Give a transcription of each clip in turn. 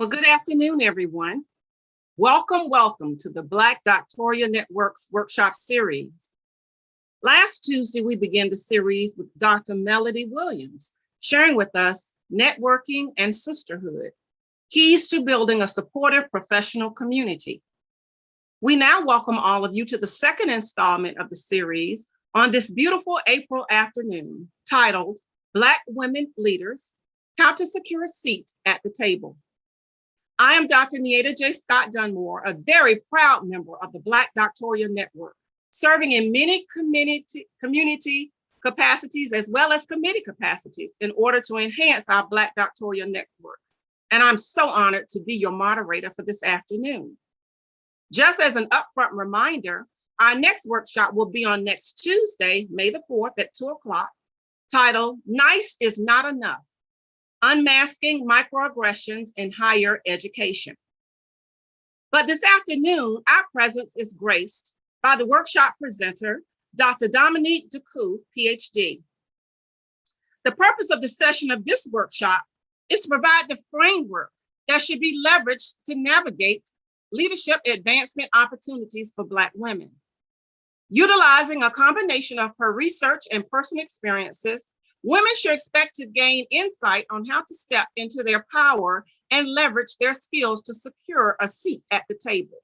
Well, good afternoon, everyone. Welcome to the Black Doctoral Network's workshop series. Last Tuesday, we began the series with Dr. Melody Williams, sharing with us networking and sisterhood, keys to building a supportive professional community. We now welcome all of you to the second installment of the series on this beautiful April afternoon, titled Black Women Leaders, How to Secure a Seat at the Table. I am Dr. Nieta J. Scott Dunmore, a very proud member of the Black Doctoral Network, serving in many community capacities as well as committee capacities in order to enhance our Black Doctoral Network. And I'm so honored to be your moderator for this afternoon. Just as an upfront reminder, our next workshop will be on next Tuesday, May the 4th at 2 o'clock, titled Nice is Not Enough, Unmasking Microaggressions in Higher Education. But this afternoon, our presence is graced by the workshop presenter, Dr. Dominique Ducou, PhD. The purpose of the session of this workshop is to provide the framework that should be leveraged to navigate leadership advancement opportunities for Black women. Utilizing a combination of her research and personal experiences, women should expect to gain insight on how to step into their power and leverage their skills to secure a seat at the table.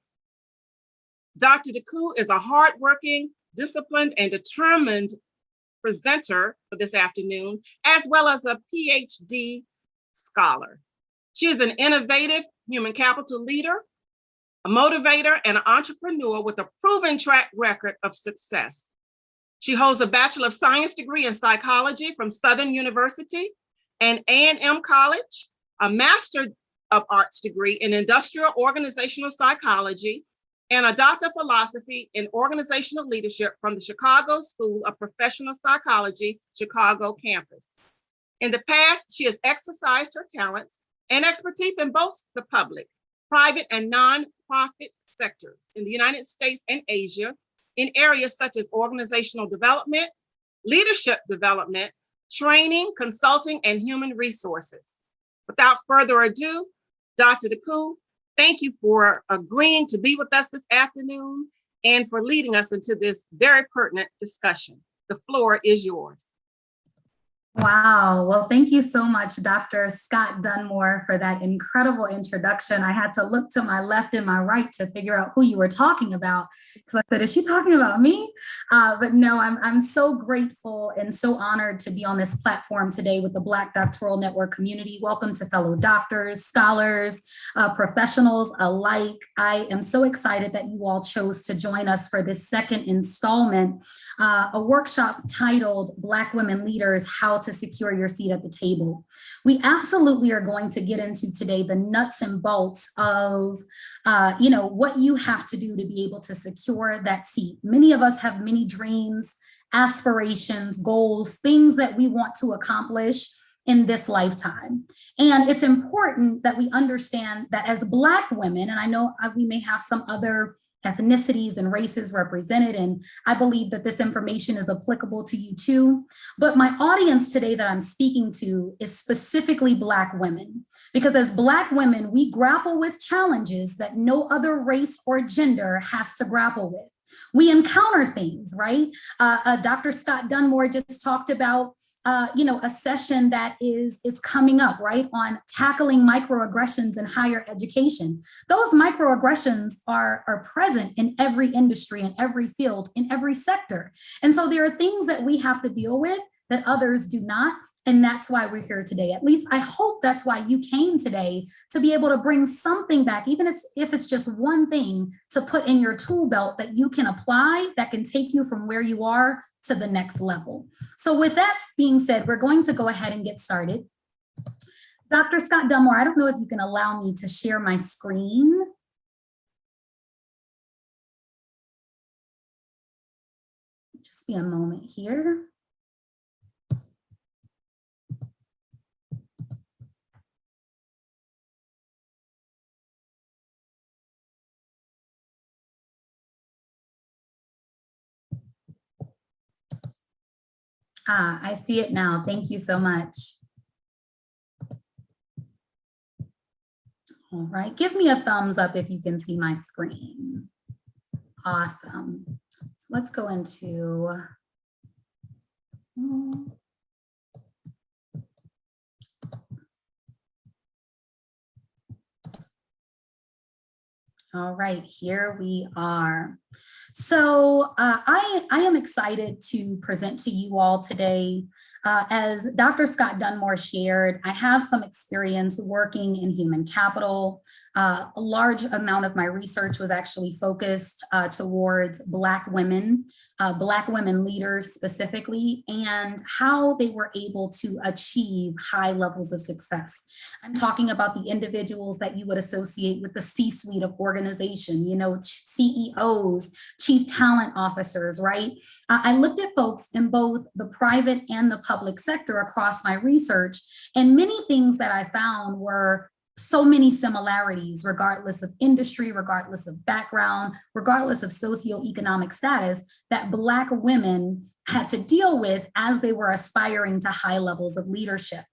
Dr. Ducou is a hardworking, disciplined, and determined presenter for this afternoon, as well as a PhD scholar. She is an innovative human capital leader, a motivator, and an entrepreneur with a proven track record of success. She holds a Bachelor of Science degree in psychology from Southern University and A&M College, a Master of Arts degree in industrial organizational psychology, and a Doctor of Philosophy in organizational leadership from the Chicago School of Professional Psychology, Chicago campus. In the past, she has exercised her talents and expertise in both the public, private, and nonprofit sectors in the United States and Asia, in areas such as organizational development, leadership development, training, consulting, and human resources. Without further ado, Dr. Ducou, thank you for agreeing to be with us this afternoon and for leading us into this very pertinent discussion. The floor is yours. Wow. Well, thank you so much, Dr. Scott Dunmore, for that incredible introduction. I had to look to my left and my right to figure out who you were talking about, because I said, is she talking about me? But no, I'm so grateful and so honored to be on this platform today with the Black Doctoral Network community. Welcome to fellow doctors, scholars, professionals alike. I am so excited that you all chose to join us for this second installment, a workshop titled Black Women Leaders, How to Secure Your Seat at the Table. We absolutely are going to get into today the nuts and bolts of what you have to do to be able to secure that seat. Many of us have many dreams, aspirations, goals, things that we want to accomplish in this lifetime. And it's important that we understand that as Black women, and I know we may have some other ethnicities and races represented, and I believe that this information is applicable to you too. But my audience today that I'm speaking to is specifically Black women, because as Black women, we grapple with challenges that no other race or gender has to grapple with. We encounter things, right? Dr. Scott Dunmore just talked about a session that is coming up, right, on tackling microaggressions in higher education. Those microaggressions are present in every industry, in every field, in every sector. And so there are things that we have to deal with that others do not. And that's why we're here today. At least I hope that's why you came today, to be able to bring something back, even if it's just one thing to put in your tool belt that you can apply, that can take you from where you are to the next level. So with that being said, we're going to go ahead and get started. Dr. Scott Dunmore, I don't know if you can allow me to share my screen. Just be a moment here. I see it now. Thank you so much. All right, give me a thumbs up if you can see my screen. Awesome. So let's go into, all right, here we are. So I am excited to present to you all today. As Dr. Scott Dunmore shared, I have some experience working in human capital. A large amount of my research was actually focused towards Black women leaders specifically, and how they were able to achieve high levels of success. I'm talking about the individuals that you would associate with the C-suite of organization, you know, CEOs, chief talent officers, right? I looked at folks in both the private and the public sector across my research, and many things that I found were so many similarities, regardless of industry, regardless of background, regardless of socioeconomic status, that Black women had to deal with as they were aspiring to high levels of leadership.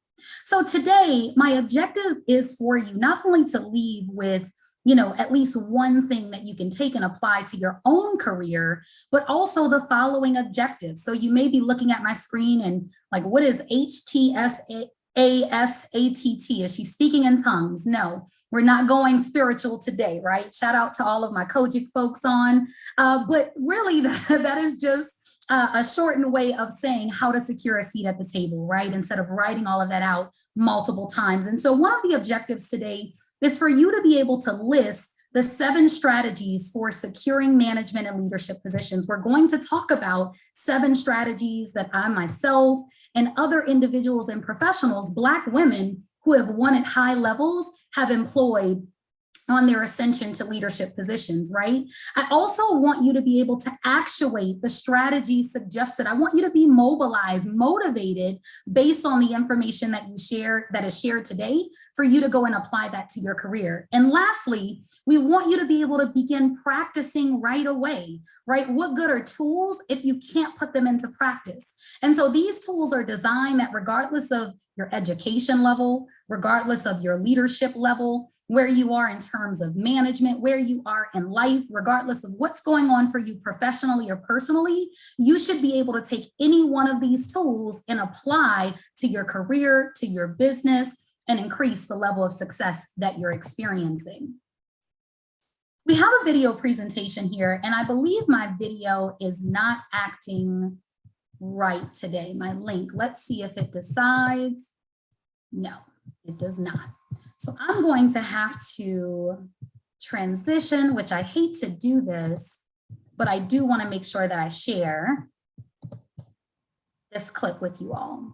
So today, my objective is for you not only to leave with, you know, at least one thing that you can take and apply to your own career, but also the following objectives. So you may be looking at my screen and like, what is HTSASATT? Is she speaking in tongues? No, we're not going spiritual today, right? Shout out to all of my Kojic folks on. But really, that is just a shortened way of saying how to secure a seat at the table, right? Instead of writing all of that out multiple times. And so one of the objectives today is for you to be able to list the 7 strategies for securing management and leadership positions. We're going to talk about 7 strategies that I myself and other individuals and professionals, Black women who have won at high levels, have employed on their ascension to leadership positions, right? I also want you to be able to actuate the strategies suggested. I want you to be mobilized, motivated based on the information that you share, that is shared today, for you to go and apply that to your career. And lastly, we want you to be able to begin practicing right away, right? What good are tools if you can't put them into practice? And so these tools are designed that regardless of your education level, regardless of your leadership level, where you are in terms of management, where you are in life, regardless of what's going on for you professionally or personally, you should be able to take any one of these tools and apply to your career, to your business, and increase the level of success that you're experiencing. We have a video presentation here, and I believe my video is not acting right today, my link. Let's see if it decides. No, it does not. So I'm going to have to transition, which I hate to do this, but I do want to make sure that I share this clip with you all.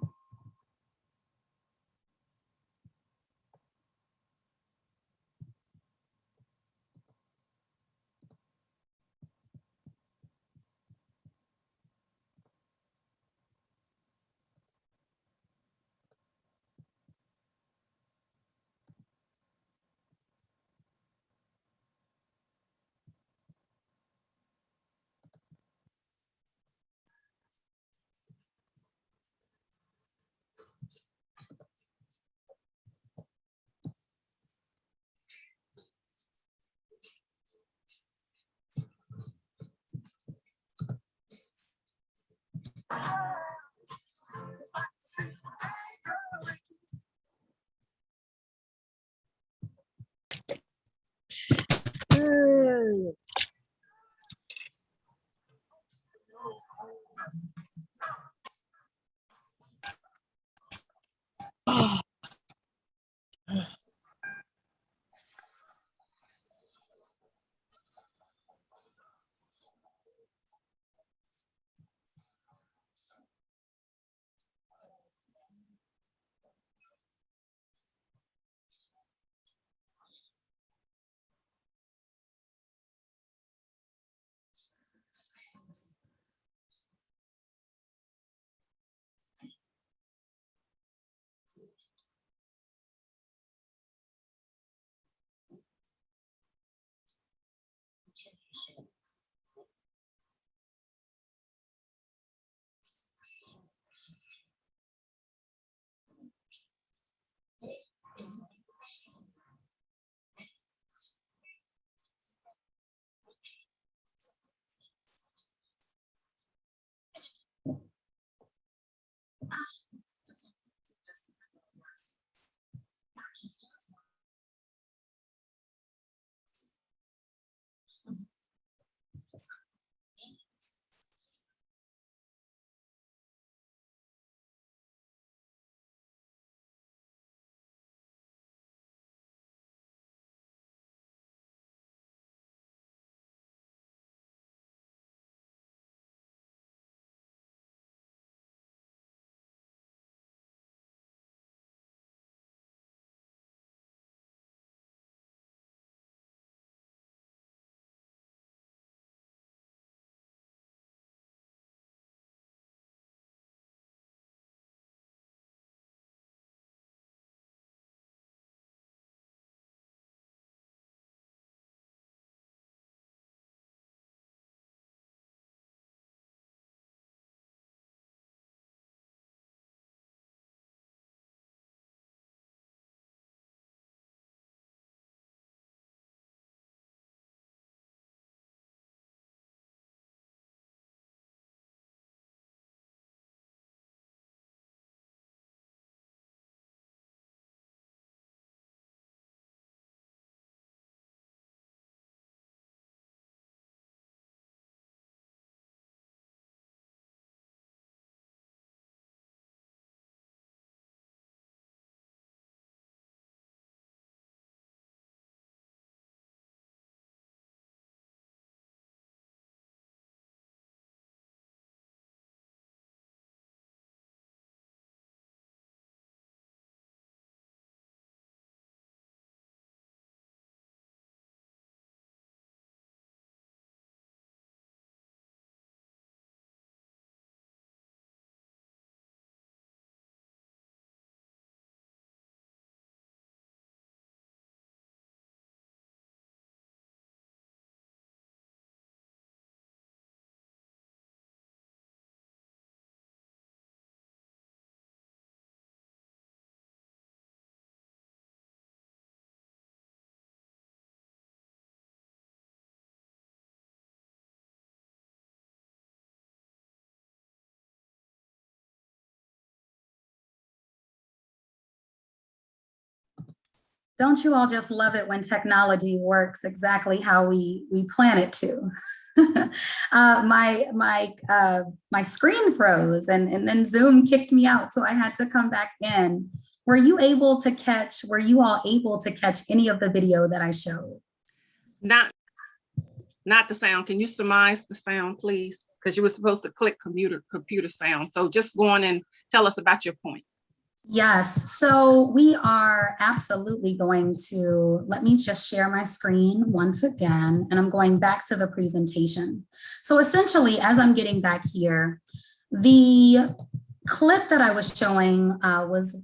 Don't you all just love it when technology works exactly how we plan it to? My screen froze and then Zoom kicked me out, so I had to come back in. Were you all able to catch any of the video that I showed? Not the sound. Can you surmise the sound, please? Because you were supposed to click computer sound. So just go on and tell us about your point. Yes, so we are absolutely going to, let me just share my screen once again, and I'm going back to the presentation. So essentially, as I'm getting back here, the clip that I was showing was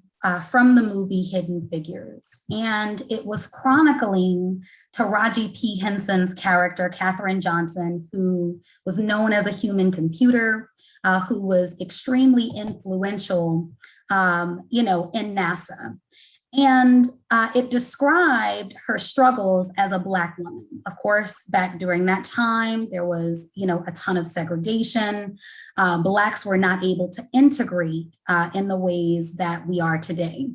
from the movie Hidden Figures, and it was chronicling Taraji P. Henson's character, Katherine Johnson, who was known as a human computer, who was extremely influential in NASA. And it described her struggles as a Black woman. Of course, back during that time, there was, a ton of segregation. Blacks were not able to integrate in the ways that we are today.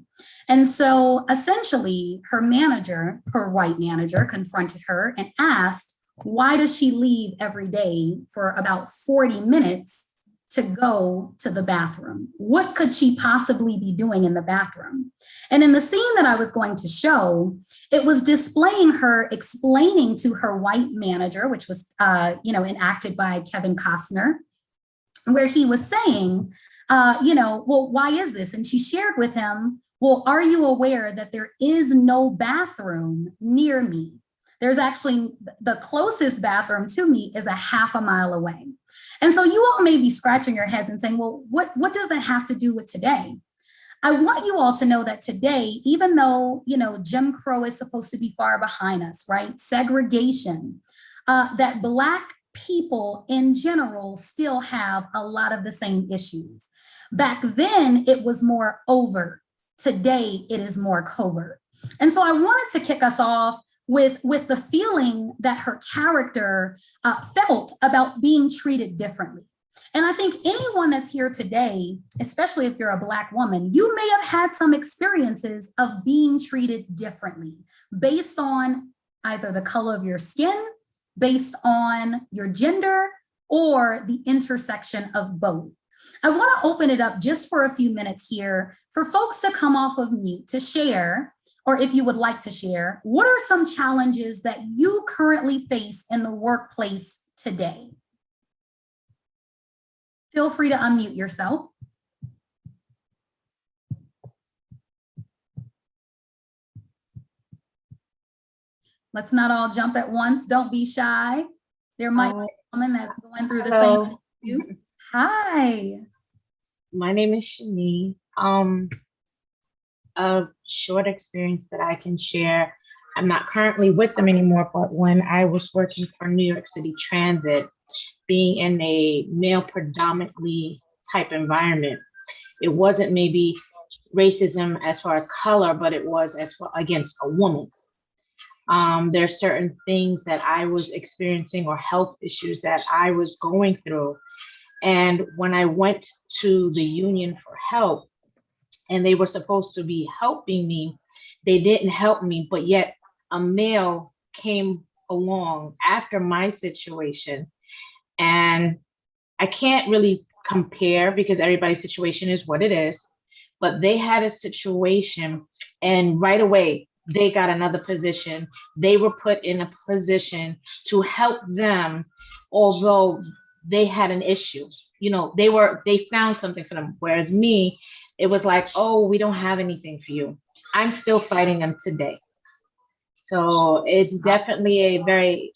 And so essentially, her white manager, confronted her and asked, why does she leave every day for about 40 minutes to go to the bathroom? What could she possibly be doing in the bathroom? And in the scene that I was going to show, it was displaying her explaining to her white manager, which was, enacted by Kevin Costner, where he was saying, well, why is this? And she shared with him, well, are you aware that there is no bathroom near me? There's actually, the closest bathroom to me is a half a mile away. And so you all may be scratching your heads and saying, well, what does that have to do with today? I want you all to know that today, even though, Jim Crow is supposed to be far behind us, right? Segregation, that Black people in general still have a lot of the same issues. Back then, it was more overt. Today, it is more covert. And so I wanted to kick us off with the feeling that her character felt about being treated differently. And I think anyone that's here today, especially if you're a Black woman, you may have had some experiences of being treated differently based on either the color of your skin, based on your gender, or the intersection of both. I want to open it up just for a few minutes here for folks to come off of mute to share, or if you would like to share, what are some challenges that you currently face in the workplace today? Feel free to unmute yourself. Let's not all jump at once. Don't be shy. There might be a woman that's going through the same thing as you. Hi. My name is Shani. A short experience that I can share. I'm not currently with them anymore, but when I was working for New York City Transit, being in a male predominantly type environment, it wasn't maybe racism as far as color, but it was as far against a woman. There's certain things that I was experiencing or health issues that I was going through. And when I went to the union for help, and they were supposed to be helping me, they didn't help me, but yet a male came along after my situation. And I can't really compare because everybody's situation is what it is, but they had a situation and right away they got another position. They were put in a position to help them, although they had an issue. You know, they found something for them. Whereas me, it was like, oh, we don't have anything for you. I'm still fighting them today. So it's definitely a very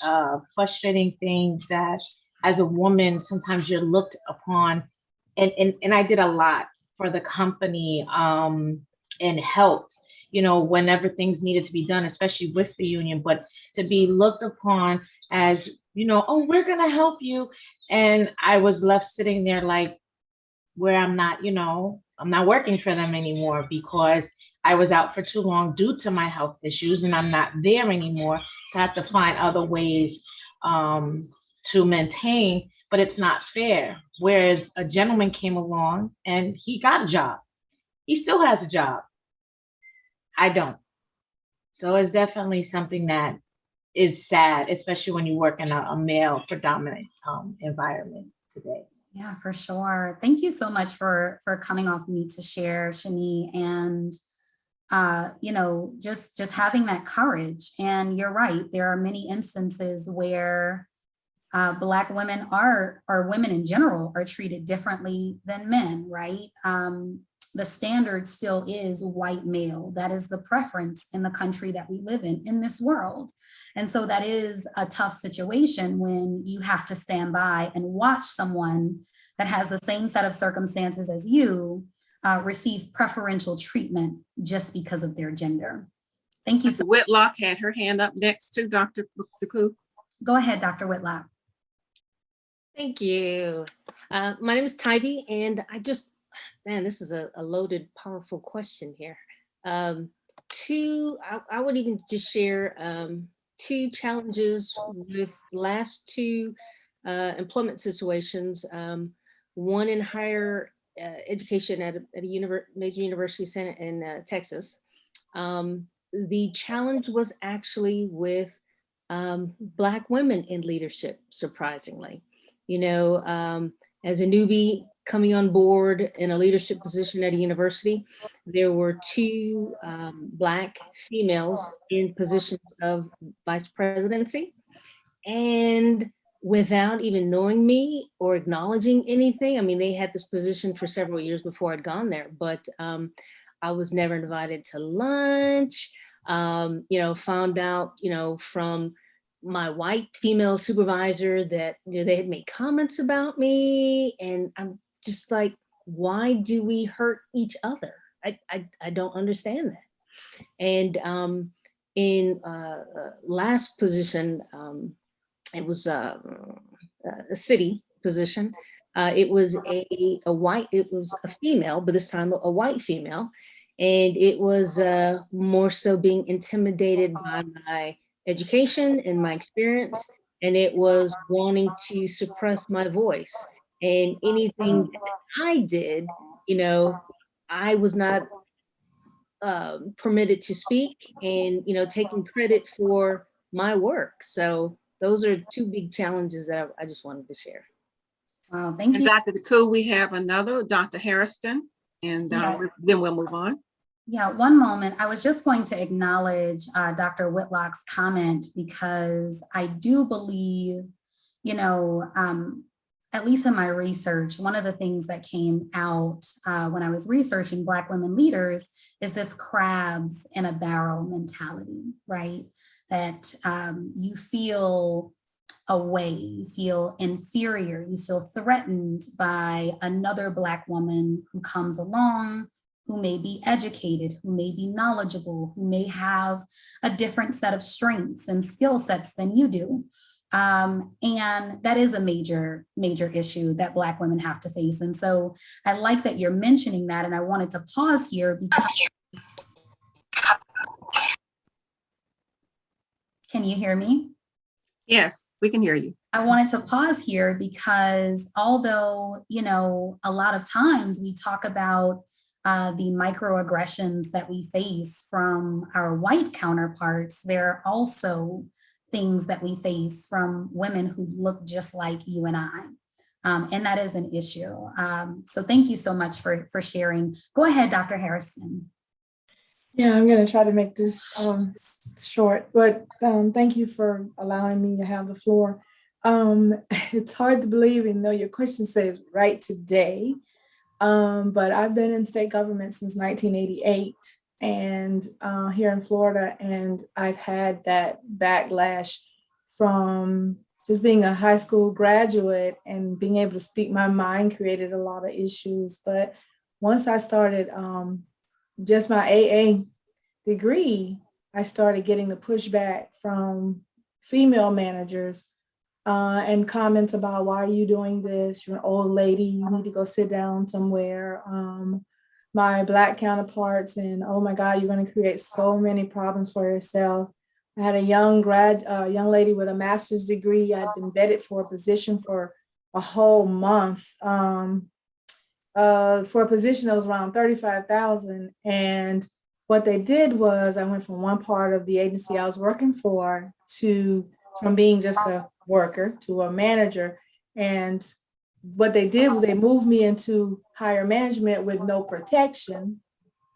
frustrating thing that as a woman, sometimes you're looked upon. And I did a lot for the company and helped, you know, whenever things needed to be done, especially with the union, but to be looked upon as, you know, oh, we're going to help you. And I was left sitting there like, where I'm not, you know, I'm not working for them anymore because I was out for too long due to my health issues and I'm not there anymore. So I have to find other ways to maintain, but it's not fair. Whereas a gentleman came along and he got a job. He still has a job. I don't. So it's definitely something that is sad, especially when you work in a male predominant environment today. Yeah, for sure. Thank you so much for coming off mute to share, Shani, and you know, just having that courage. And you're right, there are many instances where Black women or women in general are treated differently than men, right? The standard still is white male. That is the preference in the country that we live in this world. And so that is a tough situation when you have to stand by and watch someone that has the same set of circumstances as you receive preferential treatment just because of their gender. Thank you so much. Whitlock had her hand up next to Dr. DeCoo. Go ahead, Dr. Whitlock. Thank you. My name is Tybee, and man, this is a loaded, powerful question here. I would even just share two challenges with last two employment situations. One in higher education at a major university center in Texas. The challenge was actually with Black women in leadership, surprisingly. You know, as a newbie coming on board in a leadership position at a university, there were two Black females in positions of vice presidency. And without even knowing me or acknowledging anything, I mean, they had this position for several years before I'd gone there, but I was never invited to lunch, you know, found out, you know, from my white female supervisor that, you know, they had made comments about me, and I'm just like, why do we hurt each other? I don't understand that. And in last position, it was a city position. It was it was a female, but this time a white female, and it was more so being intimidated by my education and my experience, and it was wanting to suppress my voice. and anything that I did, I was not permitted to speak and, taking credit for my work. So those are two big challenges that I just wanted to share. Wow, thank And you. Dr. DeCool, we have another, Dr. Harrison, and Yeah. then we'll move on. Yeah, one moment. I was just going to acknowledge Dr. Whitlock's comment, because I do believe, at least in my research, one of the things that came out when I was researching Black women leaders is this crabs in a barrel mentality, right? That you feel away, you feel inferior, you feel threatened by another Black woman who comes along, who may be educated, who may be knowledgeable, who may have a different set of strengths and skill sets than you do. And that is a major, major issue that Black women have to face. And so I like that you're mentioning that. And I wanted to pause here because, can you hear me? Yes, we can hear you. I wanted to pause here because although, a lot of times we talk about the microaggressions that we face from our white counterparts, there are also things that we face from women who look just like you and I. And that is an issue. So thank you so much for sharing. Go ahead, Dr. Harrison. Yeah, I'm going to try to make this short, but thank you for allowing me to have the floor. It's hard to believe, even though your question says right today, but I've been in state government since 1988 and here in Florida, and I've had that backlash from just being a high school graduate and being able to speak my mind created a lot of issues. But once I started just my AA degree, I started getting the pushback from female managers and comments about, why are you doing this? You're an old lady, you need to go sit down somewhere. My Black counterparts, and oh my God, you're going to create so many problems for yourself. I had a young lady with a master's degree. I'd been vetted for a position for a whole month. For a position that was around $35,000. And what they did was, I went from one part of the agency I was working for from being just a worker to a manager. And what they did was they moved me into higher management with no protection,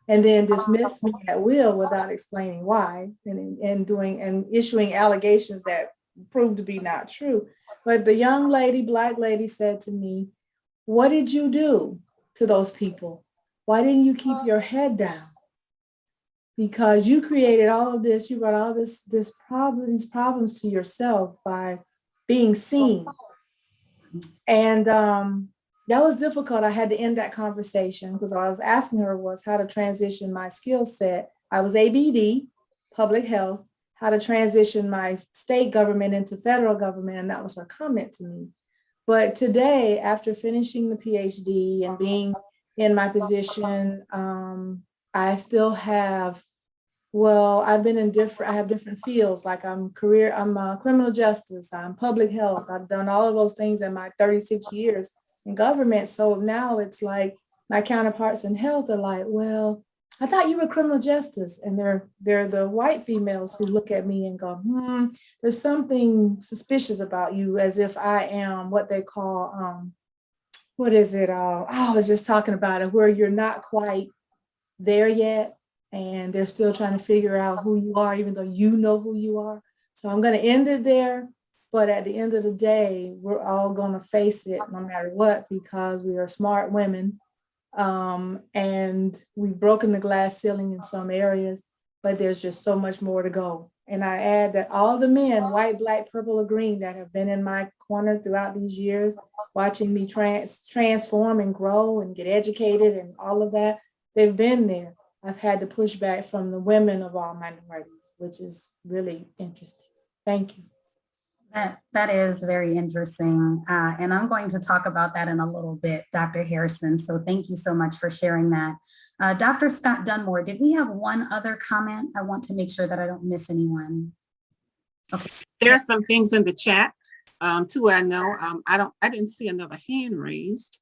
and then dismissed me at will without explaining why, and issuing allegations that proved to be not true. But the young lady, Black lady, said to me, "What did you do to those people? Why didn't you keep your head down? Because you created all of this, you brought all these problems to yourself by being seen." And that was difficult. I had to end that conversation because what I was asking her was how to transition my skill set. I was ABD, public health, how to transition my state government into federal government. And that was her comment to me. But today, after finishing the PhD and being in my position, I still have, I have different fields. Like I'm criminal justice, I'm public health. I've done all of those things in my 36 years in government. So now it's like my counterparts in health are like, "Well, I thought you were criminal justice." And they're the white females who look at me and go, "There's something suspicious about you," as if I am what they call, what is it? I was just talking about it, where you're not quite there yet. And they're still trying to figure out who you are, even though you know who you are. So I'm going to end it there. But at the end of the day, we're all going to face it no matter what, because we are smart women. And we've broken the glass ceiling in some areas, but there's just so much more to go. And I add that all the men, white, Black, purple, or green, that have been in my corner throughout these years, watching me transform and grow and get educated and all of that, they've been there. I've had to push back from the women of all minorities, which is really interesting. Thank you. That is very interesting. And I'm going to talk about that in a little bit, Dr. Harrison. So thank you so much for sharing that. Dr. Scott Dunmore, did we have one other comment? I want to make sure that I don't miss anyone. Okay. There are some things in the chat. Two, I know, I didn't see another hand raised,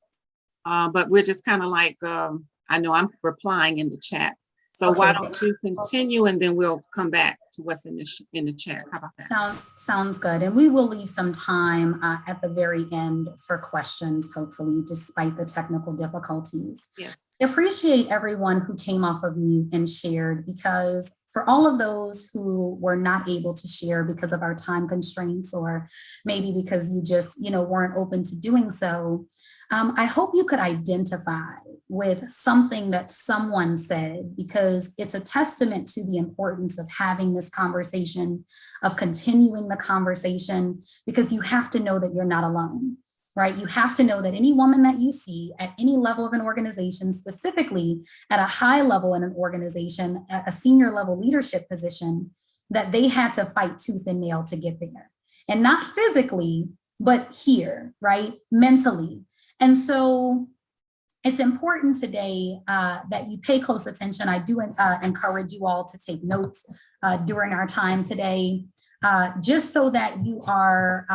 but we're just kind of like, I know I'm replying in the chat. So why Okay. don't you continue and then we'll come back to what's in the chat. How about that? Sounds good. And we will leave some time at the very end for questions, hopefully, despite the technical difficulties. Yes. I appreciate everyone who came off of mute and shared, because for all of those who were not able to share because of our time constraints, or maybe because you just, weren't open to doing so, I hope you could identify with something that someone said, because it's a testament to the importance of having this conversation, of continuing the conversation, because you have to know that you're not alone, right? You have to know that any woman that you see at any level of an organization, specifically at a high level in an organization, at a senior level leadership position, that they had to fight tooth and nail to get there. And not physically, but here, right? Mentally. And so it's important today that you pay close attention. I do encourage you all to take notes during our time today, just so that you are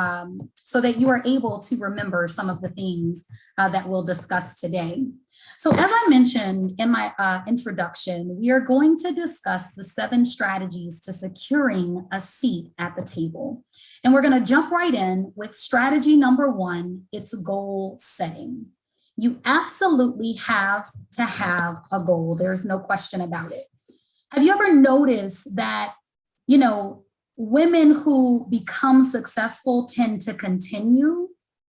able to remember some of the things that we'll discuss today. So as I mentioned in my introduction, we are going to discuss the 7 strategies to securing a seat at the table. And we're going to jump right in with strategy number 1, it's goal setting. You absolutely have to have a goal. There's no question about it. Have you ever noticed that, women who become successful tend to continue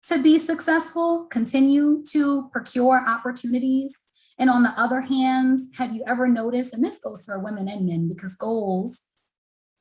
to be successful, continue to procure opportunities? And on the other hand, have you ever noticed, and this goes for women and men, because goals,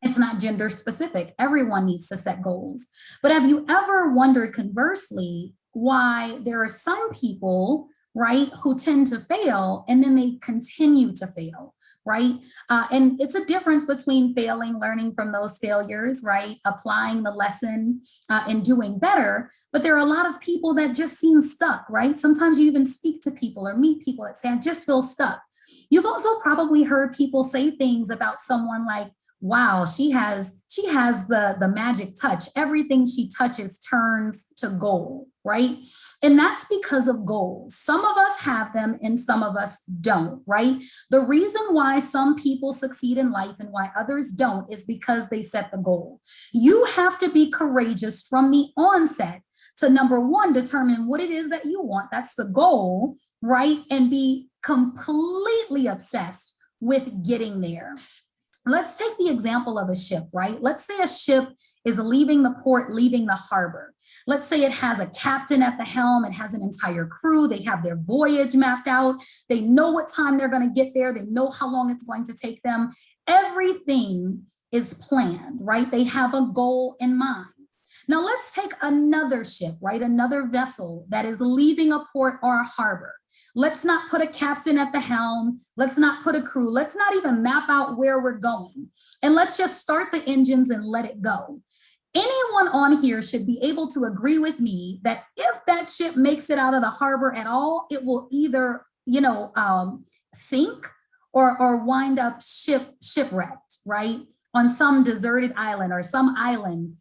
it's not gender specific. Everyone needs to set goals. But have you ever wondered, conversely, why there are some people, right, who tend to fail and then they continue to fail, right? And it's a difference between failing, learning from those failures, right, applying the lesson and doing better. But there are a lot of people that just seem stuck, right? Sometimes you even speak to people or meet people that say, I just feel stuck. You've also probably heard people say things about someone like, wow, she has the magic touch. Everything she touches turns to gold, right? And that's because of goals. Some of us have them and some of us don't, right? The reason why some people succeed in life and why others don't is because they set the goal. You have to be courageous from the onset to, number 1, determine what it is that you want. That's the goal, right? And be completely obsessed with getting there. Let's take the example of a ship, right? Let's say a ship is leaving the port, leaving the harbor. Let's say it has a captain at the helm, it has an entire crew, they have their voyage mapped out, they know what time they're going to get there, they know how long it's going to take them. Everything is planned, right? They have a goal in mind. Now let's take another ship, right? Another vessel that is leaving a port or a harbor. Let's not put a captain at the helm. Let's not put a crew. Let's not even map out where we're going. And let's just start the engines and let it go. Anyone on here should be able to agree with me that if that ship makes it out of the harbor at all, it will either, sink or wind up shipwrecked, right? On some deserted island or some island.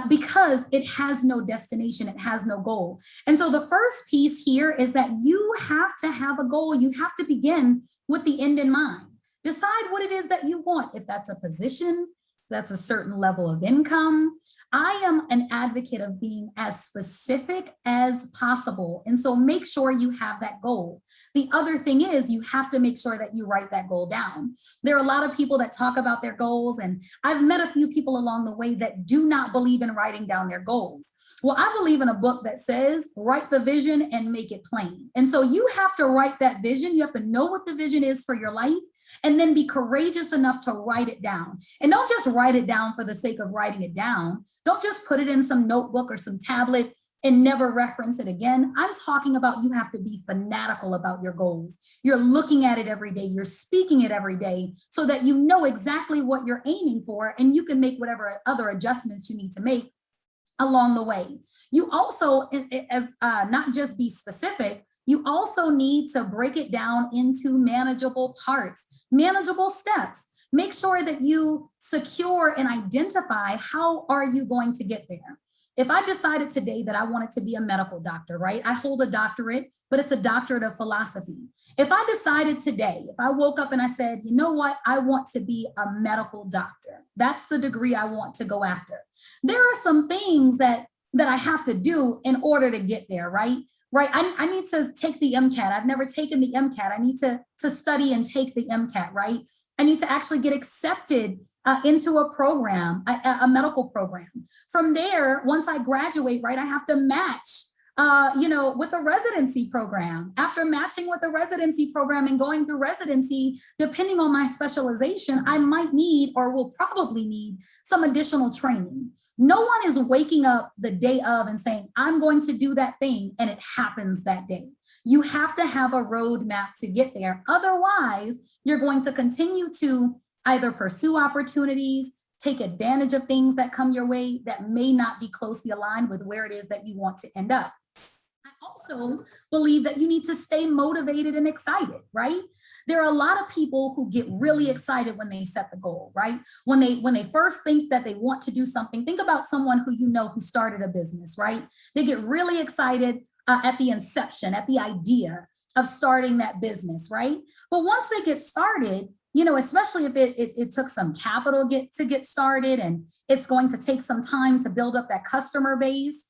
Because it has no destination, it has no goal. And so the first piece here is that you have to have a goal. You have to begin with the end in mind. Decide what it is that you want. If that's a position, that's a certain level of income. I am an advocate of being as specific as possible. And so make sure you have that goal. The other thing is you have to make sure that you write that goal down. There are a lot of people that talk about their goals, and I've met a few people along the way that do not believe in writing down their goals. Well, I believe in a book that says, write the vision and make it plain. And so you have to write that vision. You have to know what the vision is for your life, and then be courageous enough to write it down. And don't just write it down for the sake of writing it down. Don't just put it in some notebook or some tablet and never reference it again. I'm talking about you have to be fanatical about your goals. You're looking at it every day. You're speaking it every day so that you know exactly what you're aiming for, and you can make whatever other adjustments you need to make along the way. You also, as not just be specific, you also need to break it down into manageable parts, manageable steps. Make sure that you secure and identify how are you going to get there. If I decided today that I wanted to be a medical doctor, right? I hold a doctorate, but it's a doctorate of philosophy. If I decided today, if I woke up and I said, you know what, I want to be a medical doctor, that's the degree I want to go after. There are some things that I have to do in order to get there, right? Right, I need to take the MCAT. I've never taken the MCAT. I need to study and take the MCAT, right? I need to actually get accepted into a program, a medical program. From there, once I graduate, right, I have to match, with the residency program. After matching with the residency program and going through residency, depending on my specialization, I might need or will probably need some additional training. No one is waking up the day of and saying, I'm going to do that thing, and it happens that day. You have to have a roadmap to get there. Otherwise, you're going to continue to either pursue opportunities, take advantage of things that come your way that may not be closely aligned with where it is that you want to end up. I also believe that you need to stay motivated and excited, right? There are a lot of people who get really excited when they set the goal, right? When they first think that they want to do something, think about someone who you know who started a business, right? They get really excited at the inception, at the idea of starting that business, right? But once they get started, especially if it took some capital to get started and it's going to take some time to build up that customer base,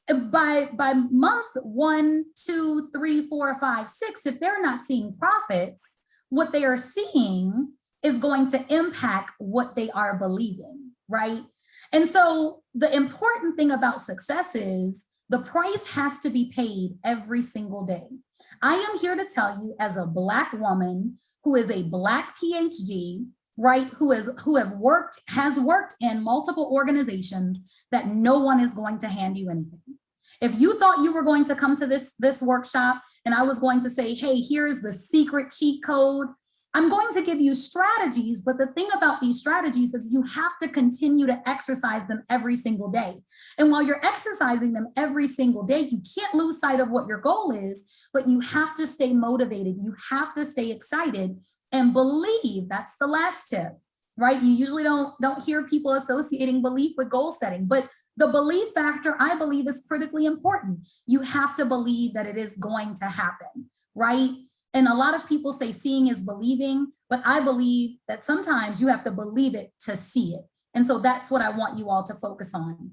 by month 1, 2, 3, 4, 5, 6, if they're not seeing profits, what they are seeing is going to impact what they are believing, right? And so the important thing about success is the price has to be paid every single day. I am here to tell you, as a Black woman who is a Black PhD, right, who has worked in multiple organizations, that no one is going to hand you anything. If you thought you were going to come to this workshop and I was going to say, hey, here's the secret cheat code, I'm going to give you strategies, but the thing about these strategies is you have to continue to exercise them every single day. And while you're exercising them every single day, you can't lose sight of what your goal is, but you have to stay motivated. You have to stay excited and believe. That's the last tip, right? You usually don't hear people associating belief with goal setting, but the belief factor, I believe, is critically important. You have to believe that it is going to happen, right? And a lot of people say seeing is believing, but I believe that sometimes you have to believe it to see it. And so that's what I want you all to focus on.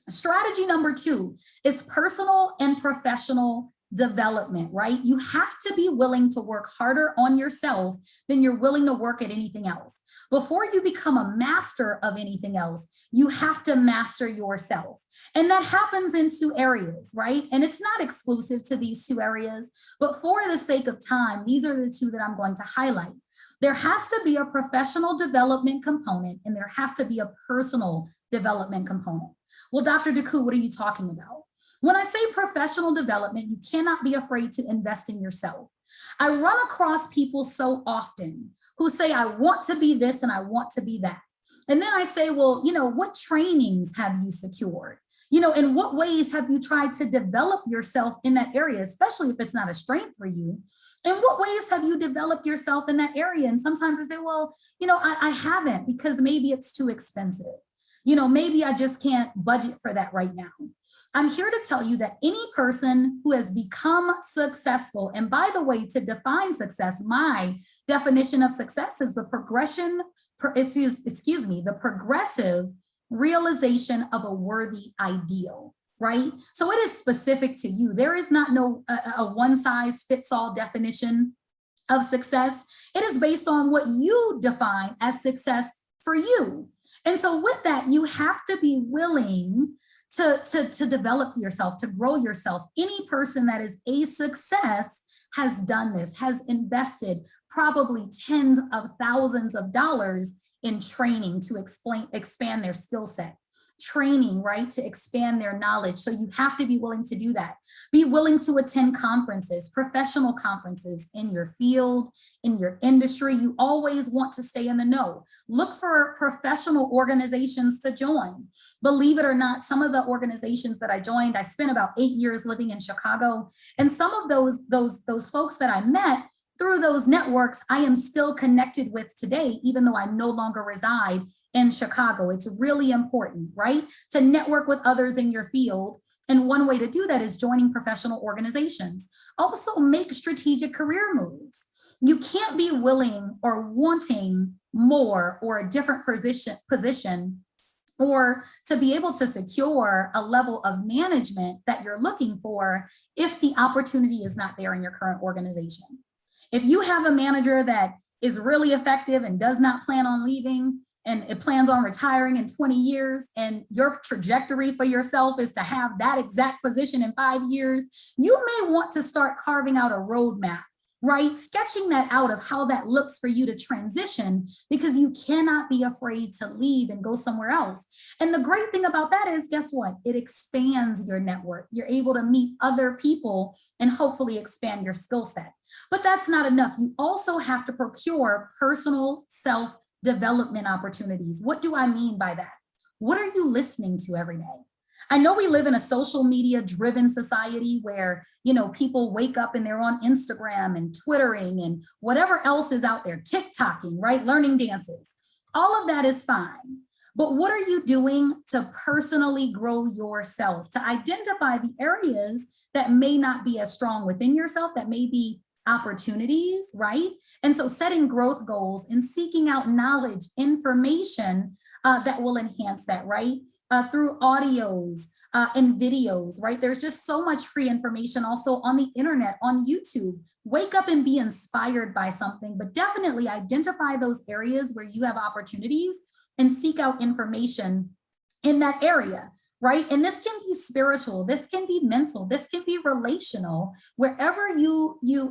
Strategy number 2 is personal and professional development, right? You have to be willing to work harder on yourself than you're willing to work at anything else. Before you become a master of anything else, you have to master yourself. And that happens in 2 areas, right? And it's not exclusive to these 2 areas, but for the sake of time, these are the 2 that I'm going to highlight. There has to be a professional development component, and there has to be a personal development component. Well, Dr. Deku, what are you talking about? When I say professional development, you cannot be afraid to invest in yourself. I run across people so often who say, I want to be this and I want to be that. And then I say, well, what trainings have you secured? In what ways have you tried to develop yourself in that area, especially if it's not a strength for you? In what ways have you developed yourself in that area? And sometimes I say, well, I haven't, because maybe it's too expensive. Maybe I just can't budget for that right now. I'm here to tell you that any person who has become successful, and by the way, to define success, my definition of success is the progressive realization of a worthy ideal, right? So it is specific to you. There is not a one size fits all definition of success. It is based on what you define as success for you. And so with that, you have to be willing to develop yourself, to grow yourself. Any person that is a success has done this, has invested probably tens of thousands of dollars in training to expand their skill set. Training, right, to expand their knowledge. So you have to be willing to do that. Be willing to attend conferences, professional conferences in your field, in your industry. You always want to stay in the know. Look for professional organizations to join. Believe it or not, some of the organizations that I joined, I spent about 8 years living in Chicago, and some of those folks that I met through those networks, I am still connected with today, even though I no longer reside in Chicago. It's really important, right? To network with others in your field. And one way to do that is joining professional organizations. Also make strategic career moves. You can't be willing or wanting more or a different position or to be able to secure a level of management that you're looking for if the opportunity is not there in your current organization. If you have a manager that is really effective and does not plan on leaving and it plans on retiring in 20 years and your trajectory for yourself is to have that exact position in 5 years, you may want to start carving out a roadmap, right? Sketching that out of how that looks for you to transition, because you cannot be afraid to leave and go somewhere else. And the great thing about that is, guess what? It expands your network. You're able to meet other people and hopefully expand your skill set. But that's not enough. You also have to procure personal self-development opportunities. What do I mean by that? What are you listening to every day? I know we live in a social media driven society where, people wake up and they're on Instagram and Twittering and whatever else is out there, TikToking, right? Learning dances. All of that is fine. But what are you doing to personally grow yourself, to identify the areas that may not be as strong within yourself, that may be opportunities, right? And so setting growth goals and seeking out knowledge, information that will enhance that, right? Through audios and videos, right? There's just so much free information also on the internet, on YouTube. Wake up and be inspired by something, but definitely identify those areas where you have opportunities and seek out information in that area, right? And this can be spiritual, this can be mental, this can be relational. Wherever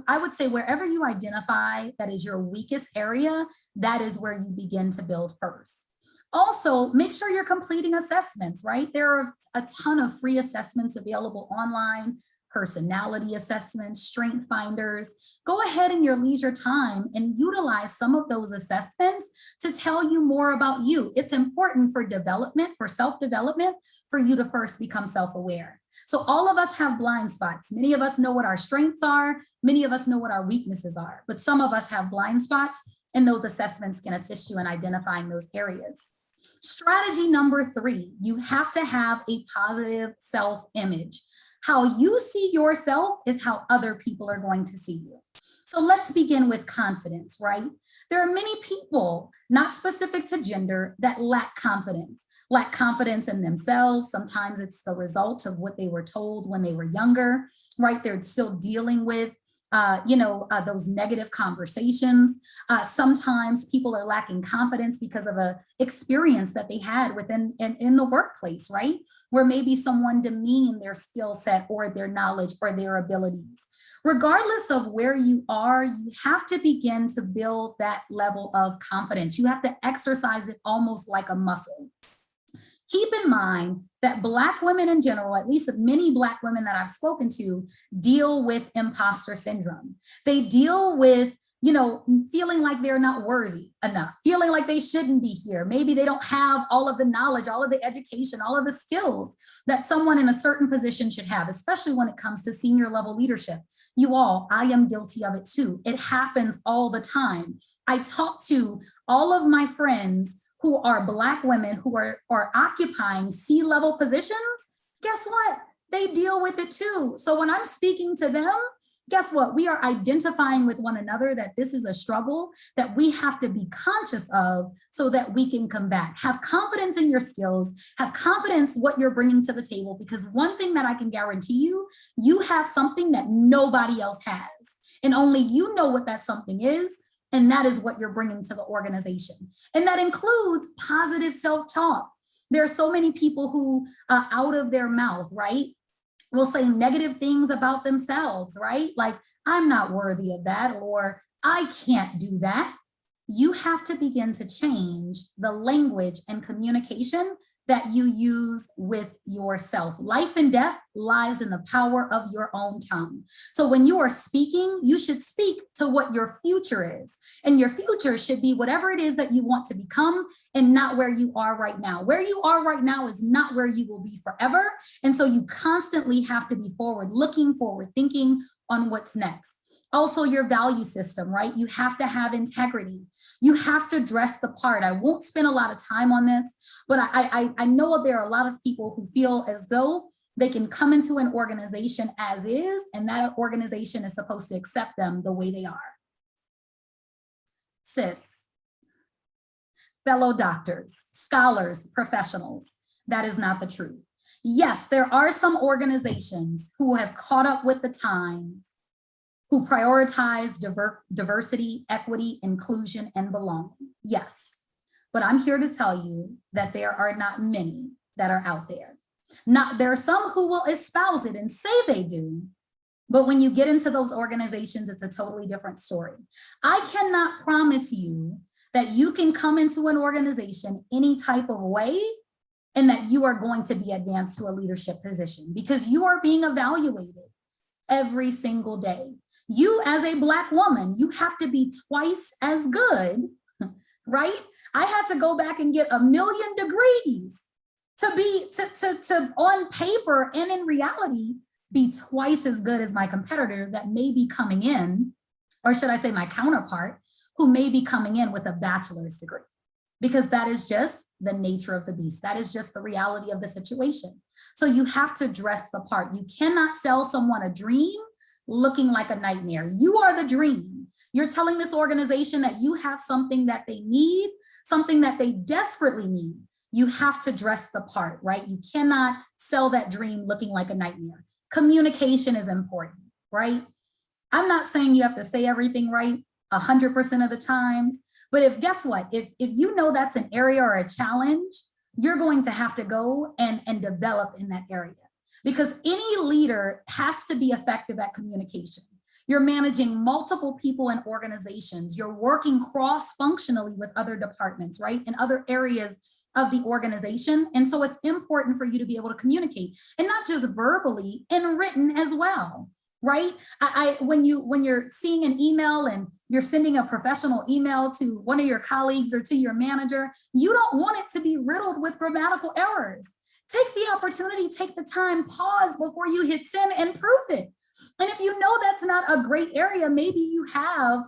I would say wherever you identify that is your weakest area, that is where you begin to build first. Also, make sure you're completing assessments, right? There are a ton of free assessments available online, personality assessments, strength finders. Go ahead in your leisure time and utilize some of those assessments to tell you more about you. It's important for development, for self-development, for you to first become self-aware. So all of us have blind spots. Many of us know what our strengths are. Many of us know what our weaknesses are, but some of us have blind spots, and those assessments can assist you in identifying those areas. Strategy number 3, you have to have a positive self-image. How you see yourself is how other people are going to see you. So let's begin with confidence, right? There are many people, not specific to gender, that lack confidence in themselves. Sometimes it's the result of what they were told when they were younger, right? They're still dealing with those negative conversations. Sometimes people are lacking confidence because of a experience that they had in the workplace, right? Where maybe someone demeaned their skill set or their knowledge or their abilities. Regardless of where you are, you have to begin to build that level of confidence. You have to exercise it almost like a muscle. Keep in mind that Black women in general, at least many Black women that I've spoken to, deal with imposter syndrome. They deal with, feeling like they're not worthy enough, feeling like they shouldn't be here. Maybe they don't have all of the knowledge, all of the education, all of the skills that someone in a certain position should have, especially when it comes to senior level leadership. I am guilty of it too. It happens all the time. I talk to all of my friends who are Black women who are occupying C-level positions. Guess what? They deal with it too. So when I'm speaking to them, guess what? We are identifying with one another that this is a struggle that we have to be conscious of so that we can combat. Have confidence in your skills, have confidence what you're bringing to the table, because one thing that I can guarantee you, you have something that nobody else has. And only you know what that something is. And that is what you're bringing to the organization. And that includes positive self-talk. There are so many people who out of their mouth, right, will say negative things about themselves, right? Like, I'm not worthy of that, or I can't do that. You have to begin to change the language and communication that you use with yourself. Life and death lies in the power of your own tongue. So when you are speaking, you should speak to what your future is. And your future should be whatever it is that you want to become, and not where you are right now. Where you are right now is not where you will be forever. And so you constantly have to be forward looking, forward thinking on what's next. Also your value system, right? You have to have integrity. You have to dress the part. I won't spend a lot of time on this, but I know there are a lot of people who feel as though they can come into an organization as is, and that organization is supposed to accept them the way they are. Sis, fellow doctors, scholars, professionals, that is not the truth. Yes, there are some organizations who have caught up with the times, who prioritize diversity, equity, inclusion, and belonging. Yes, but I'm here to tell you that there are not many that are out there. There are some who will espouse it and say they do, but when you get into those organizations, it's a totally different story. I cannot promise you that you can come into an organization any type of way and that you are going to be advanced to a leadership position, because you are being evaluated every single day. You as a Black woman, you have to be twice as good, right? I had to go back and get 1 million degrees to on paper and in reality, be twice as good as my competitor that may be coming in, or should I say my counterpart, who may be coming in with a bachelor's degree, because that is just the nature of the beast. That is just the reality of the situation. So you have to dress the part. You cannot sell someone a dream looking like a nightmare. You are the dream. You're telling this organization that you have something that they need, something that they desperately need. You have to dress the part, right? You cannot sell that dream looking like a nightmare. Communication is important, right? I'm not saying you have to say everything right 100% of the time, but guess what? If you know that's an area or a challenge, you're going to have to go and develop in that area, because any leader has to be effective at communication. You're managing multiple people in organizations. You're working cross-functionally with other departments, right? In other areas of the organization. And so it's important for you to be able to communicate, and not just verbally, and written as well, right? When you're seeing an email and you're sending a professional email to one of your colleagues or to your manager, you don't want it to be riddled with grammatical errors. Take the opportunity, take the time, pause before you hit send and proof it. And if you know that's not a great area, maybe you have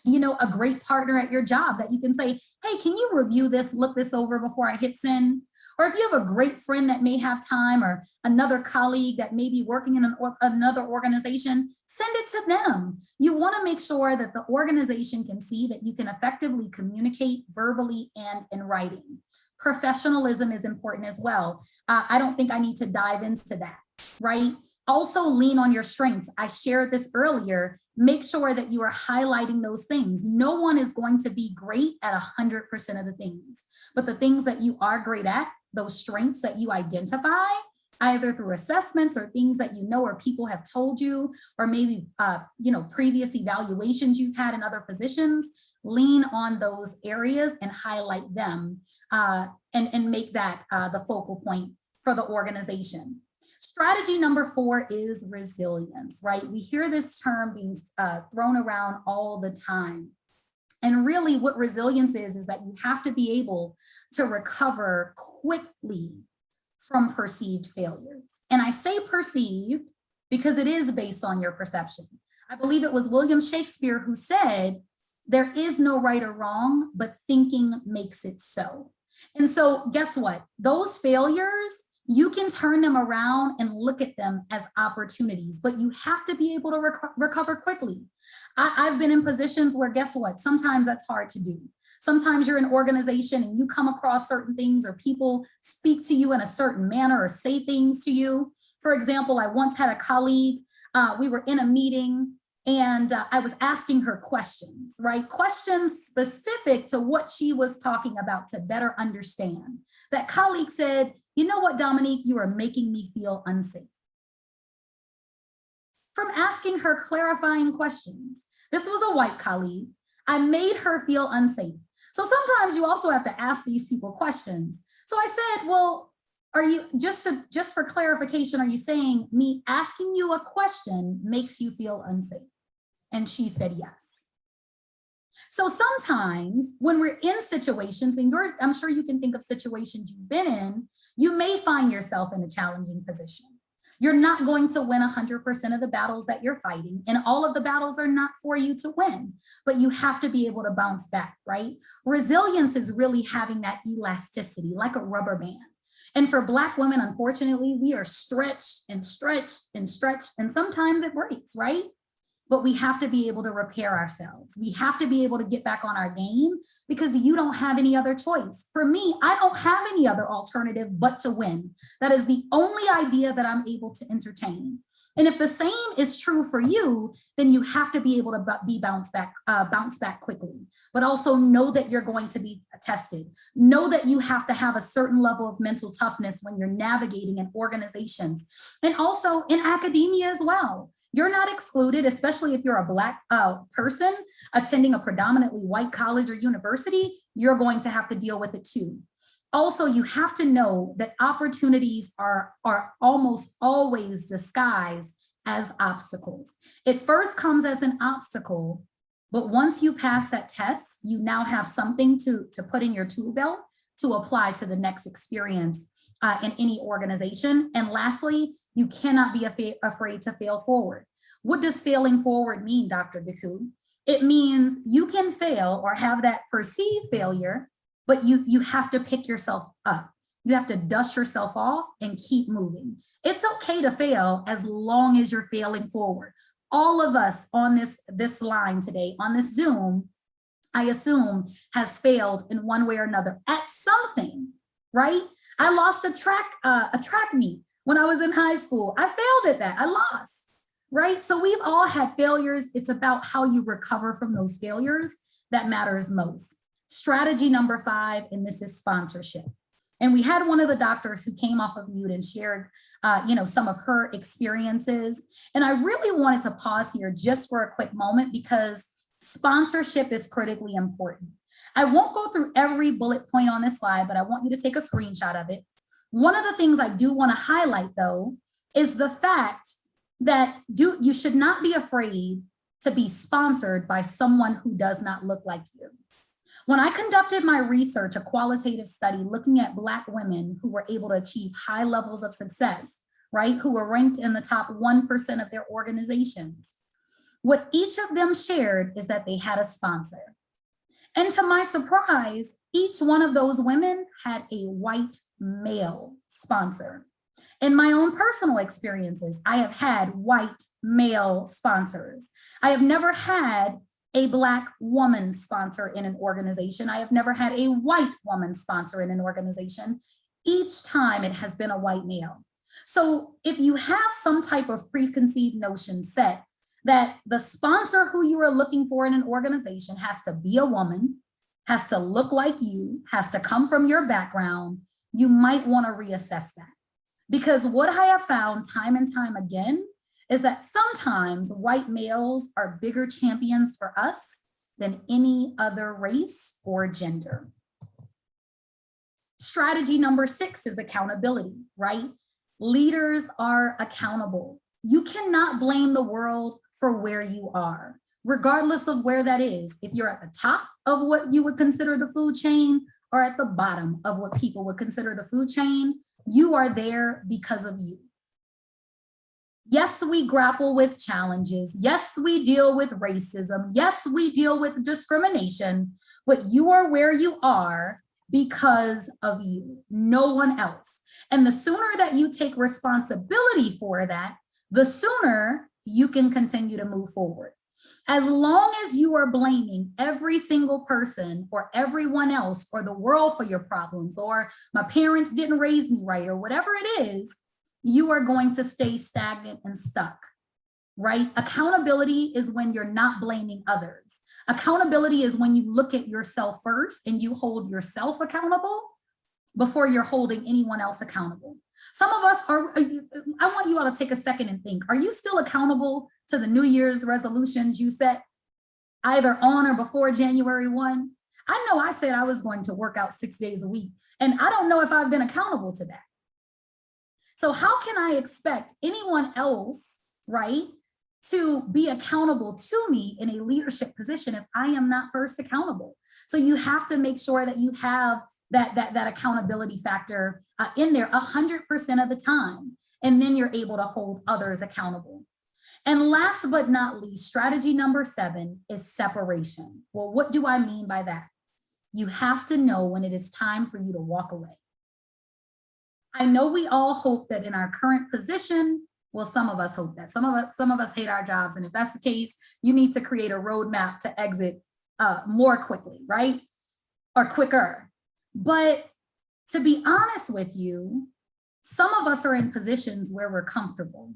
a great partner at your job that you can say, hey, can you review this, look this over before I hit send? Or if you have a great friend that may have time, or another colleague that may be working in another organization, send it to them. You want to make sure that the organization can see that you can effectively communicate verbally and in writing. Professionalism is important as well. I don't think I need to dive into that, right? Also lean on your strengths. I shared this earlier. Make sure that you are highlighting those things. No one is going to be great at 100% of the things, but the things that you are great at, those strengths that you identify, either through assessments or things that you know or people have told you, or maybe previous evaluations you've had in other positions, lean on those areas and highlight them and make that the focal point for the organization. Strategy number 4 is resilience, right? We hear this term being thrown around all the time. And really what resilience is that you have to be able to recover quickly from perceived failures. And I say perceived because it is based on your perception. I believe it was William Shakespeare who said, there is no right or wrong, but thinking makes it so. And so guess what? Those failures, you can turn them around and look at them as opportunities, but you have to be able to recover quickly. I've been in positions where, guess what? Sometimes that's hard to do. Sometimes you're in an organization and you come across certain things, or people speak to you in a certain manner or say things to you. For example, I once had a colleague, we were in a meeting and I was asking her questions, right? Questions specific to what she was talking about to better understand. That colleague said, you know what, Dominique, you are making me feel unsafe. From asking her clarifying questions. This was a white colleague. I made her feel unsafe. So sometimes you also have to ask these people questions. So I said, well, are you, just for clarification, are you saying me asking you a question makes you feel unsafe? And she said yes. So sometimes when we're in situations, and I'm sure you can think of situations you've been in, you may find yourself in a challenging position. You're not going to win 100% of the battles that you're fighting, and all of the battles are not for you to win, but you have to be able to bounce back, right? Resilience is really having that elasticity, like a rubber band. And for Black women, unfortunately, we are stretched and stretched and stretched, and sometimes it breaks, right? But we have to be able to repair ourselves. We have to be able to get back on our game, because you don't have any other choice. For me, I don't have any other alternative but to win. That is the only idea that I'm able to entertain. And if the same is true for you, then you have to be able to bounce back quickly, but also know that you're going to be tested. Know that you have to have a certain level of mental toughness when you're navigating in organizations and also in academia as well. You're not excluded, especially if you're a Black person attending a predominantly white college or university. You're going to have to deal with it too. Also, you have to know that opportunities are almost always disguised as obstacles. It first comes as an obstacle, but once you pass that test, you now have something to put in your tool belt to apply to the next experience in any organization. And lastly, you cannot be afraid to fail forward. What does failing forward mean, Dr. Deku? It means you can fail or have that perceived failure, but you have to pick yourself up. You have to dust yourself off and keep moving. It's okay to fail as long as you're failing forward. All of us on this line today, on this Zoom, I assume has failed in one way or another at something, right? I lost a track meet when I was in high school. I failed at that, I lost, right? So we've all had failures. It's about how you recover from those failures that matters most. Strategy number 5, and this is sponsorship. And we had one of the doctors who came off of mute and shared some of her experiences. And I really wanted to pause here just for a quick moment, because sponsorship is critically important. I won't go through every bullet point on this slide, but I want you to take a screenshot of it. One of the things I do want to highlight, though, is the fact that you should not be afraid to be sponsored by someone who does not look like you. When I conducted my research, a qualitative study looking at Black women who were able to achieve high levels of success, right, who were ranked in the top 1% of their organizations, what each of them shared is that they had a sponsor. And to my surprise, each one of those women had a white male sponsor. In my own personal experiences, I have had white male sponsors. I have never had a Black woman sponsor in an organization. I have never had a white woman sponsor in an organization. Each time it has been a white male. So if you have some type of preconceived notion set that the sponsor who you are looking for in an organization has to be a woman, has to look like you, has to come from your background, you might want to reassess that. Because what I have found time and time again is that sometimes white males are bigger champions for us than any other race or gender. Strategy number 6 is accountability, right? Leaders are accountable. You cannot blame the world for where you are, regardless of where that is. If you're at the top of what you would consider the food chain or at the bottom of what people would consider the food chain, you are there because of you. Yes, we grapple with challenges. Yes, we deal with racism. Yes, we deal with discrimination, but you are where you are because of you, no one else. And the sooner that you take responsibility for that, the sooner you can continue to move forward. As long as you are blaming every single person or everyone else or the world for your problems, or my parents didn't raise me right, or whatever it is, you are going to stay stagnant and stuck, right? Accountability is when you're not blaming others. Accountability is when you look at yourself first and you hold yourself accountable before you're holding anyone else accountable. Some of us are, I want you all to take a second and think, are you still accountable to the New Year's resolutions you set either on or before January 1? I know I said I was going to work out 6 days a week, and I don't know if I've been accountable to that. So how can I expect anyone else, right, to be accountable to me in a leadership position if I am not first accountable? So you have to make sure that you have that accountability factor in there 100% of the time. And then you're able to hold others accountable. And last but not least, strategy number 7 is separation. Well, what do I mean by that? You have to know when it is time for you to walk away. I know we all hope that in our current position, well, some of us hope that. Some of us hate our jobs. And if that's the case, you need to create a roadmap to exit more quickly, right? Or quicker. But to be honest with you, some of us are in positions where we're comfortable.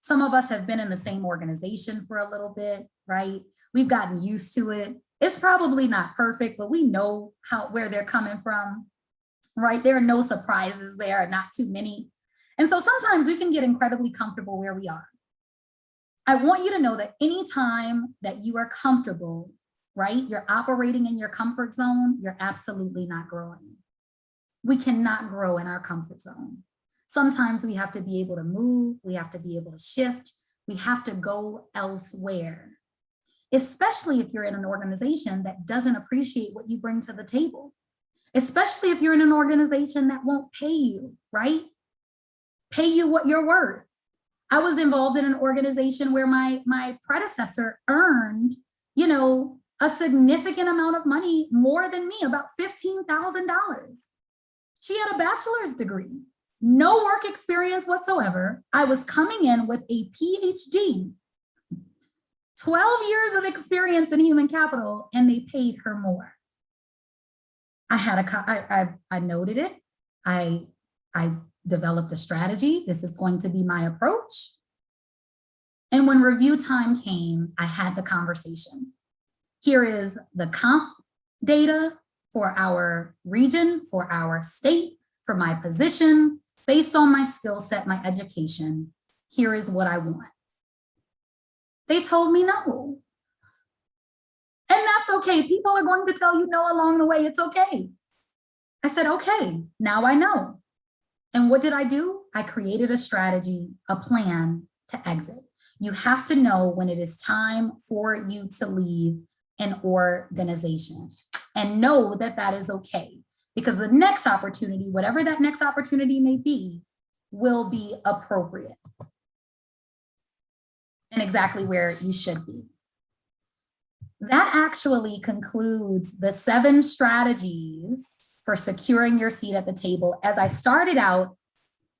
Some of us have been in the same organization for a little bit, right? We've gotten used to it. It's probably not perfect, but we know where they're coming from, right? There are no surprises there, not too many. And so sometimes we can get incredibly comfortable where we are. I want you to know that anytime that you are comfortable, right? You're operating in your comfort zone, you're absolutely not growing. We cannot grow in our comfort zone. Sometimes we have to be able to move, we have to be able to shift, we have to go elsewhere, especially if you're in an organization that doesn't appreciate what you bring to the table, especially if you're in an organization that won't pay you, right? Pay you what you're worth. I was involved in an organization where my predecessor earned, a significant amount of money, more than me, about $15,000. She had a bachelor's degree. No work experience whatsoever. I was coming in with a PhD, 12 years of experience in human capital, and they paid her more. I noted it. I developed a strategy. This is going to be my approach. And when review time came, I had the conversation. Here is the comp data for our region, for our state, for my position, based on my skill set, my education. Here is what I want. They told me no. And that's okay. People are going to tell you no along the way. It's okay. I said, okay, now I know. And what did I do? I created a strategy, a plan to exit. You have to know when it is time for you to leave an organization, and know that that is okay, because the next opportunity, whatever that next opportunity may be, will be appropriate and exactly where you should be. That actually concludes the 7 strategies for securing your seat at the table. As I started out,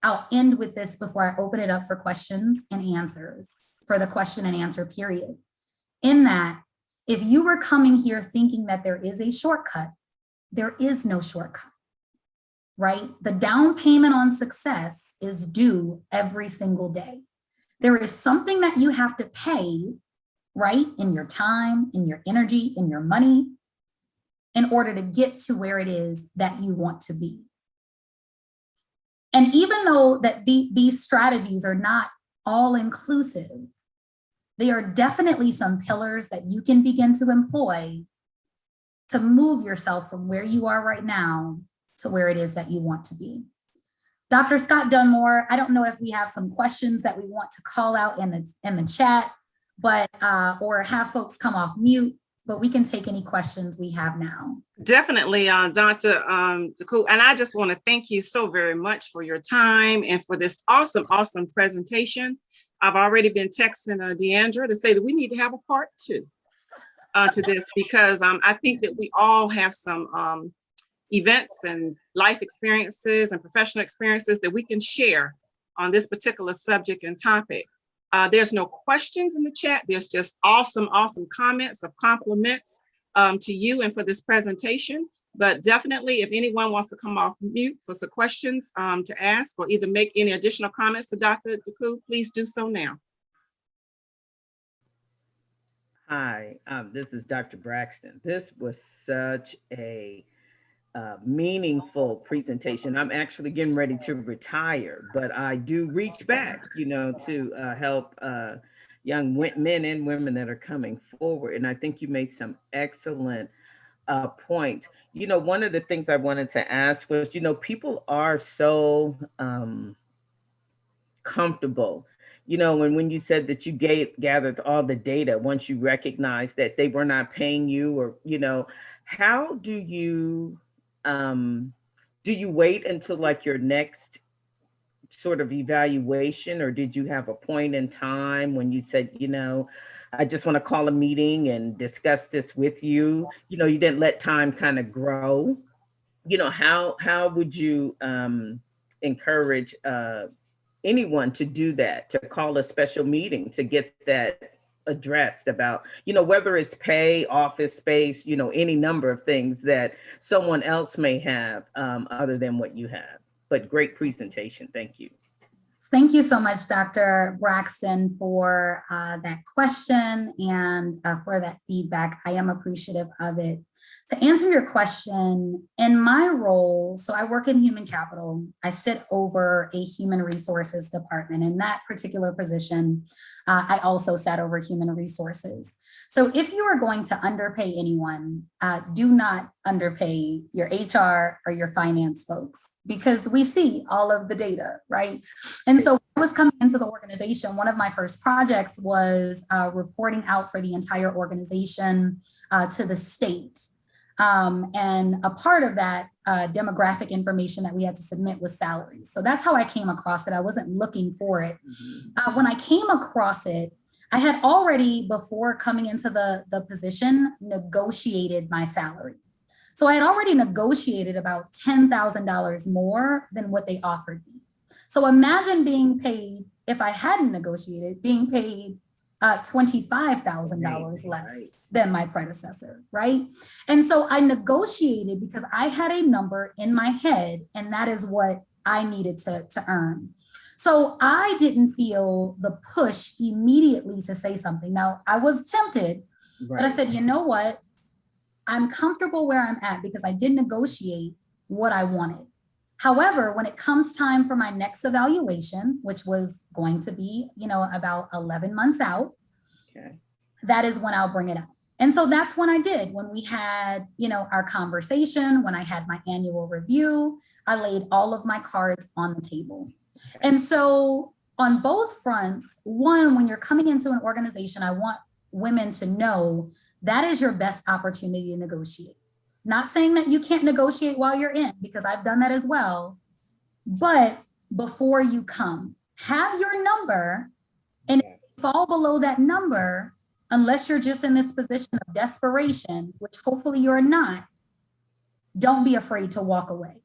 I'll end with this before I open it up for questions and answers, for the question and answer period. In that, if you were coming here thinking that there is a shortcut, there is no shortcut, right? The down payment on success is due every single day. There is something that you have to pay, right? In your time, in your energy, in your money, in order to get to where it is that you want to be. And even though that these strategies are not all inclusive, there are definitely some pillars that you can begin to employ to move yourself from where you are right now to where it is that you want to be. Dr. Scott Dunmore, I don't know if we have some questions that we want to call out in the chat, but or have folks come off mute, but we can take any questions we have now. Definitely, Dr. DeCool. And I just want to thank you so very much for your time and for this awesome presentation. I've already been texting Deandra to say that we need to have a part 2 to this, because I think that we all have some events and life experiences and professional experiences that we can share on this particular subject and topic. There's no questions in the chat. There's just awesome comments of compliments to you and for this presentation. But definitely, if anyone wants to come off mute for some questions to ask, or either make any additional comments to Dr. DeCool, please do so now. Hi, this is Dr. Braxton. This was such a meaningful presentation. I'm actually getting ready to retire, but I do reach back, to help young men and women that are coming forward. And I think you made some excellent point. One of the things I wanted to ask was, people are so comfortable, when you said that you gathered all the data, once you recognized that they were not paying you, or, how do you wait until like your next sort of evaluation, or did you have a point in time when you said, I just want to call a meeting and discuss this with you? You didn't let time kind of grow. How would you encourage anyone to do that, to call a special meeting to get that addressed about, whether it's pay, office space, any number of things that someone else may have other than what you have. But great presentation. Thank you. Thank you so much, Dr. Braxton, for that question and for that feedback. I am appreciative of it. To answer your question, in my role, so I work in human capital. I sit over a human resources department. In that particular position, I also sat over human resources. So if you are going to underpay anyone, do not underpay your HR or your finance folks, because we see all of the data, right? And so when I was coming into the organization, one of my first projects was reporting out for the entire organization to the state. And a part of that demographic information that we had to submit was salaries. So that's how I came across it. I wasn't looking for it. When I came across it, I had already, before coming into the position, negotiated my salary. So I had already negotiated about $10,000 more than what they offered me. So imagine being paid, if I hadn't negotiated, being paid $25,000 less than my predecessor, right? And so I negotiated because I had a number in my head, and that is what I needed to earn. So I didn't feel the push immediately to say something. Now, I was tempted, but I said, you know what? I'm comfortable where I'm at because I did negotiate what I wanted. However, when it comes time for my next evaluation, which was going to be, about 11 months out, that is when I'll bring it up. And so that's when I did. When we had, our conversation, when I had my annual review, I laid all of my cards on the table. And so on both fronts, one, when you're coming into an organization, I want women to know that is your best opportunity to negotiate. Not saying that you can't negotiate while you're in, because I've done that as well. But before you come, have your number, and if you fall below that number, unless you're just in this position of desperation, which hopefully you're not, don't be afraid to walk away.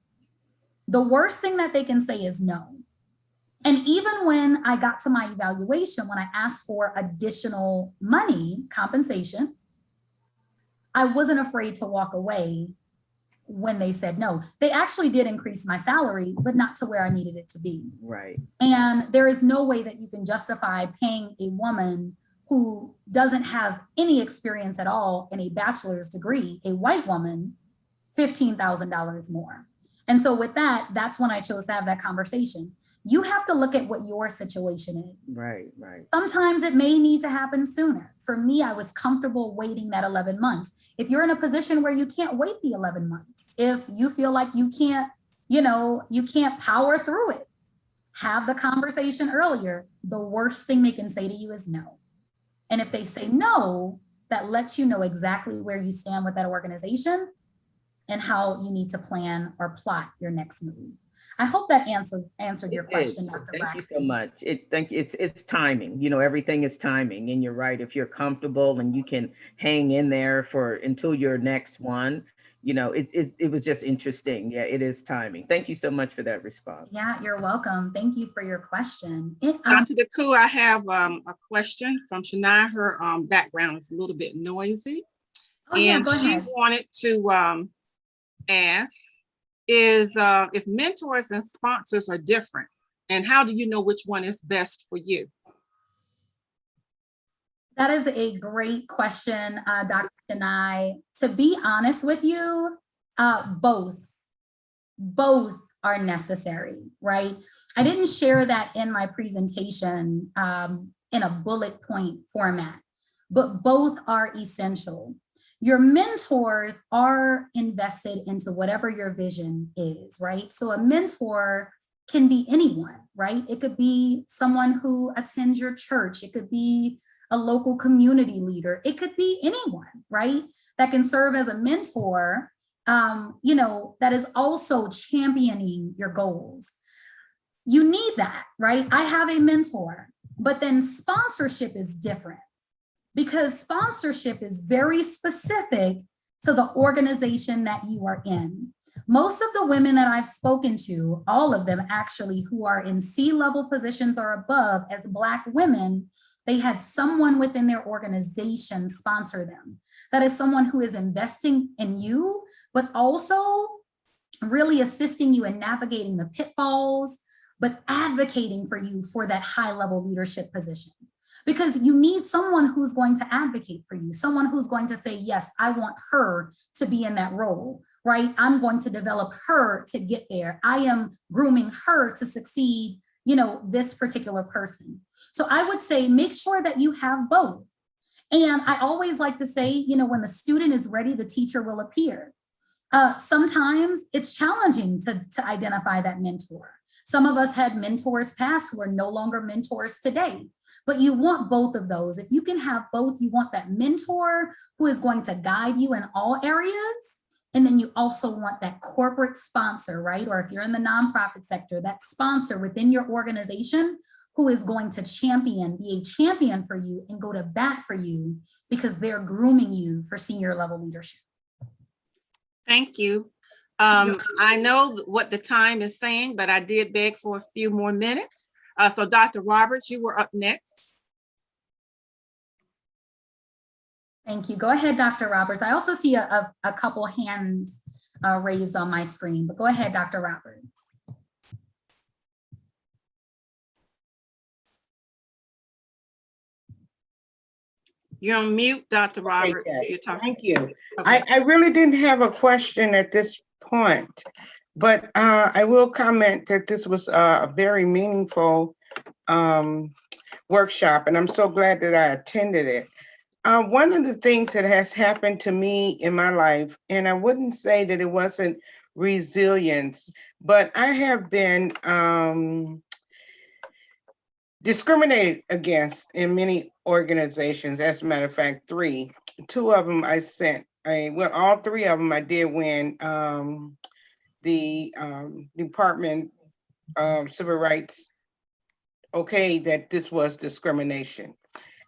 The worst thing that they can say is no. And even when I got to my evaluation, when I asked for additional money, compensation, I wasn't afraid to walk away when they said no. They actually did increase my salary, but not to where I needed it to be. Right. And there is no way that you can justify paying a woman who doesn't have any experience at all in a bachelor's degree, a white woman, $15,000 more. And so with that, that's when I chose to have that conversation. You have to look at what your situation is. Right. Sometimes it may need to happen sooner. For me, I was comfortable waiting that 11 months. If you're in a position where you can't wait the 11 months, if you feel like you can't, you can't power through it, have the conversation earlier. The worst thing they can say to you is no. And if they say no, that lets you know exactly where you stand with that organization and how you need to plan or plot your next move. I hope that answered your question, Dr. Braxton. Thank you so much. It's timing. Everything is timing, and you're right. If you're comfortable and you can hang in there until your next one, it was just interesting. Yeah, it is timing. Thank you so much for that response. Yeah, you're welcome. Thank you for your question. Dr. DeCou, I have a question from Shania. Her background is a little bit noisy. Oh, yeah, and go she ahead. wanted to ask is if mentors and sponsors are different, and how do you know which one is best for you? That is a great question, Dr. Shania. To be honest with you, both are necessary, right? I didn't share that in my presentation in a bullet point format, but both are essential. Your mentors are invested into whatever your vision is, right? So a mentor can be anyone, right? It could be someone who attends your church. It could be a local community leader. It could be anyone, right? That can serve as a mentor, that is also championing your goals. you need that, right? I have a mentor, but then sponsorship is different because sponsorship is very specific to the organization that you are in. Most of the women that I've spoken to, all of them actually, who are in C-level positions or above as Black women, they had someone within their organization sponsor them. That is someone who is investing in you, but also really assisting you in navigating the pitfalls, but advocating for you for that high-level leadership position. Because you need someone who's going to advocate for you, someone who's going to say, yes, I want her to be in that role, right? I'm going to develop her to get there. I am grooming her to succeed, this particular person. So I would say, make sure that you have both. And I always like to say, when the student is ready, the teacher will appear. Sometimes it's challenging to identify that mentor. Some of us had mentors past who are no longer mentors today, but you want both of those. If you can have both, you want that mentor who is going to guide you in all areas. And then you also want that corporate sponsor, right? Or if you're in the nonprofit sector, that sponsor within your organization who is going to be a champion for you and go to bat for you because they're grooming you for senior level leadership. Thank you. I know what the time is saying, but I did beg for a few more minutes. So Dr. Roberts, you were up next. Thank you. Go ahead, Dr. Roberts. I also see a couple hands raised on my screen, but go ahead, Dr. Roberts. You're on mute, Dr. Roberts. Okay, If you're talking. thank you. Okay. I really didn't have a question at this point, but I will comment that this was a very meaningful workshop, and I'm so glad that I attended it. One of the things that has happened to me in my life, and I wouldn't say that it wasn't resilience, but I have been discriminated against in many organizations. As a matter of fact, 3. 2 of them all 3 of them I did win the Department of Civil Rights okay that this was discrimination.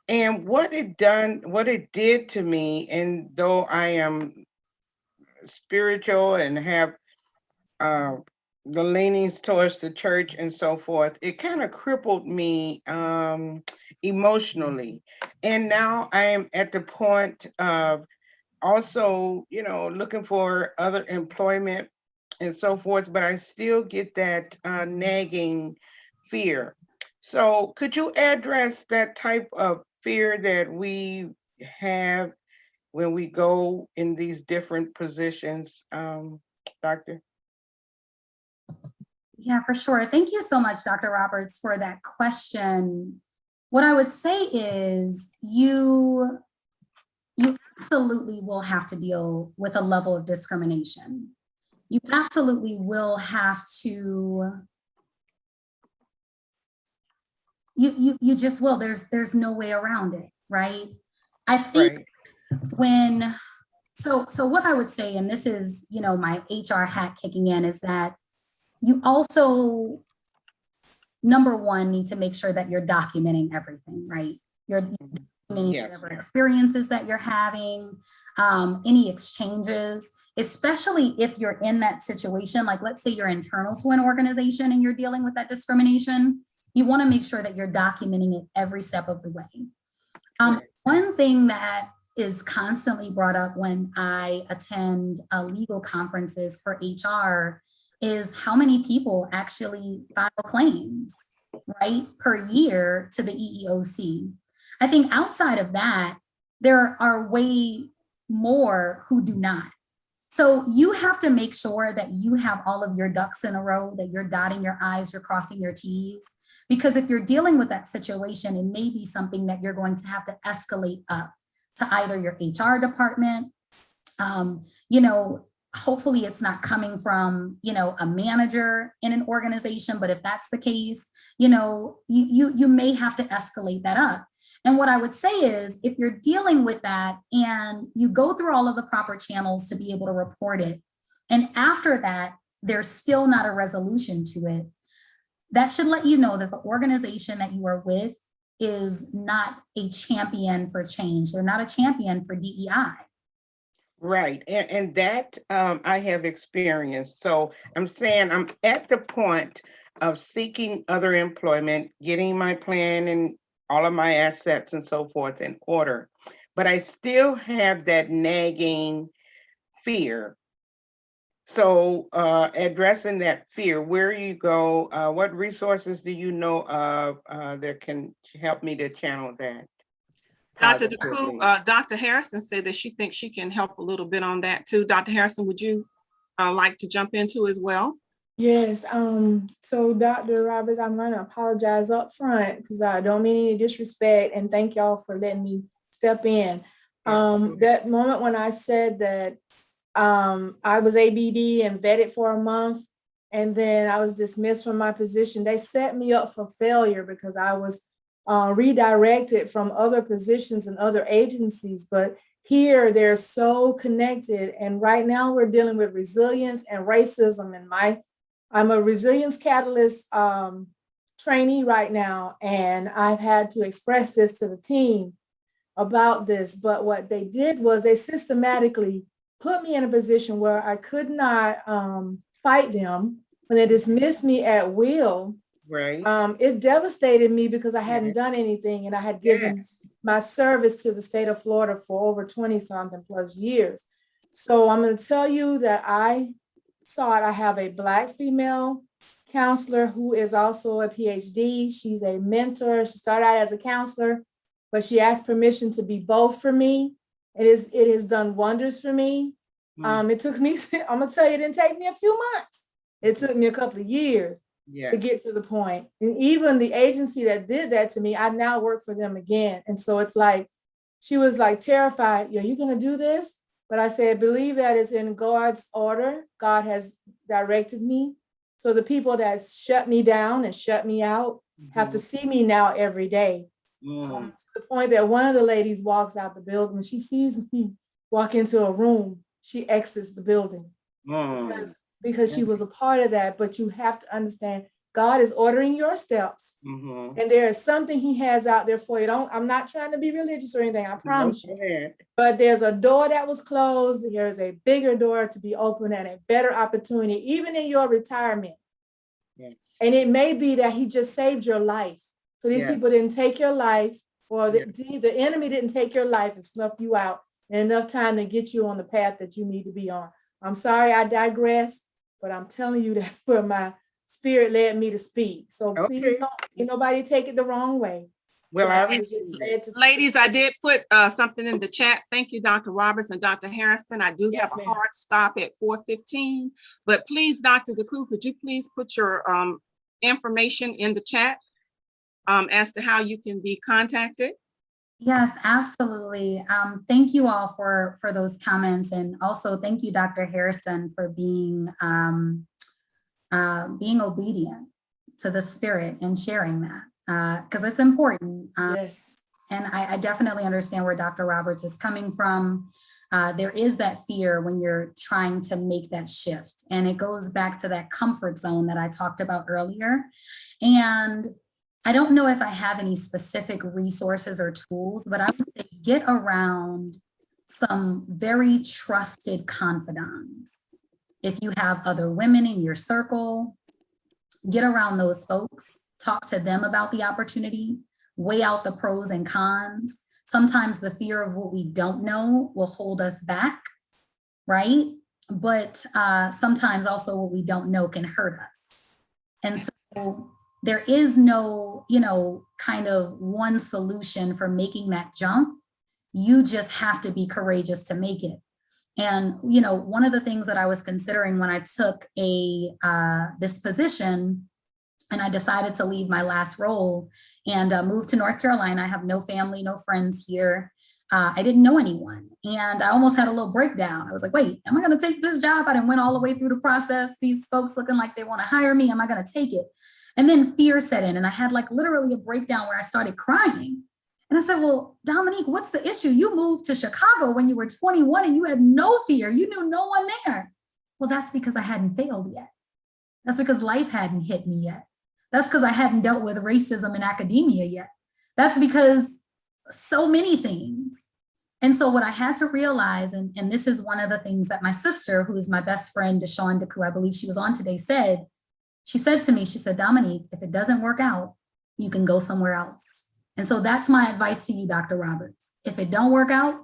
And what it did to me, and though I am spiritual and have the leanings towards the church and so forth, it kind of crippled me emotionally. And now I am at the point of also, looking for other employment and so forth, but I still get that nagging fear. So could you address that type of fear that we have when we go in these different positions, Doctor? Yeah, for sure. Thank you so much, Dr. Roberts, for that question. What I would say is you absolutely will have to deal with a level of discrimination. You absolutely will have to, you just will. There's no way around it, right? I think Right. so what I would say, and this is, my HR hat kicking in, is that you also, number one, need to make sure that you're documenting everything, right? You're documenting Yes. whatever experiences that you're having, any exchanges, especially if you're in that situation. Like, let's say you're internal to an organization and you're dealing with that discrimination, you want to make sure that you're documenting it every step of the way. One thing that is constantly brought up when I attend legal conferences for HR is how many people actually file claims, right, per year to the EEOC. I think outside of that, there are way more who do not. So you have to make sure that you have all of your ducks in a row, that you're dotting your I's, you're crossing your T's, because if you're dealing with that situation, it may be something that you're going to have to escalate up to either your HR department, hopefully it's not coming from, a manager in an organization, but if that's the case, you may have to escalate that up. And what I would say is, if you're dealing with that and you go through all of the proper channels to be able to report it, and after that, there's still not a resolution to it, that should let you know that the organization that you are with is not a champion for change. They're not a champion for DEI. Right, and that I have experienced. So I'm saying I'm at the point of seeking other employment, getting my plan and all of my assets and so forth in order. But I still have that nagging fear. So addressing that fear, where you go, what resources do you know of that can help me to channel that? Dr. positively? DeCoop, Dr. Harrison said that she thinks she can help a little bit on that too. Dr. Harrison, would you like to jump into as well? Yes, so Dr. Roberts, I'm gonna apologize up front because I don't mean any disrespect, and thank y'all for letting me step in. Absolutely. That moment when I said that I was ABD and vetted for a month, and then I was dismissed from my position, they set me up for failure because I was redirected from other positions and other agencies. But here they're so connected, and right now we're dealing with resilience and racism. And I'm a resilience catalyst trainee right now, and I've had to express this to the team about this. But what they did was they systematically put me in a position where I could not fight them when they dismissed me at will. Right. It devastated me because I hadn't done anything, and I had given my service to the state of Florida for over 20 something plus years. So I'm going to tell you that I have a Black female counselor who is also a PhD. She's a mentor. She started out as a counselor, but she asked permission to be both for me. It has done wonders for me. It took me, I'm gonna tell you, it didn't take me a few months. It took me a couple of years to get to the point. And even the agency that did that to me, I now work for them again. And so it's like, she was like terrified, "Are you gonna do this?" But I said, believe that it's in God's order. God has directed me. So the people that shut me down and shut me out have to see me now every day. To the point that one of the ladies walks out the building. When she sees me walk into a room, she exits the building because she was a part of that. But you have to understand, God is ordering your steps, and there is something He has out there for you. I'm not trying to be religious or anything, I promise you. But there's a door that was closed. There's a bigger door to be open and a better opportunity, even in your retirement. And it may be that He just saved your life. So these people didn't take your life, or the enemy didn't take your life and snuff you out in enough time to get you on the path that you need to be on. I'm sorry I digress, but I'm telling you that's where my spirit led me to speak. So please don't nobody take it the wrong way. Well, ladies, I did put something in the chat. Thank you, Dr. Roberts and Dr. Harrison. I do have a hard stop at 4:15, but please, Dr. DeCoop, could you please put your information in the chat as to how you can be contacted? Yes, absolutely. Thank you all for those comments, and also thank you, Dr. Harrison, for being obedient to the Spirit and sharing that, because it's important. And I definitely understand where Dr. Roberts is coming from. There is that fear when you're trying to make that shift, and it goes back to that comfort zone that I talked about earlier. And I don't know if I have any specific resources or tools, but I would say get around some very trusted confidants. If you have other women in your circle, get around those folks, talk to them about the opportunity, weigh out the pros and cons. Sometimes the fear of what we don't know will hold us back, right? But sometimes also what we don't know can hurt us. And so there is no, kind of one solution for making that jump. You just have to be courageous to make it. And, one of the things that I was considering when I took this position and I decided to leave my last role and move to North Carolina. I have no family, no friends here. I didn't know anyone. And I almost had a little breakdown. I was like, wait, am I going to take this job? I didn't went all the way through the process. These folks looking like they want to hire me. Am I going to take it? And then fear set in, and I had like literally a breakdown where I started crying. And I said, well, Dominique, what's the issue? You moved to Chicago when you were 21 and you had no fear. You knew no one there. Well, that's because I hadn't failed yet. That's because life hadn't hit me yet. That's because I hadn't dealt with racism in academia yet. That's because so many things. And so what I had to realize, and this is one of the things that my sister, who is my best friend, Deshawn DeCou, I believe she was on today, said, she said to me, she said, Dominique, if it doesn't work out, you can go somewhere else. And so that's my advice to you, Dr. Roberts. If it don't work out,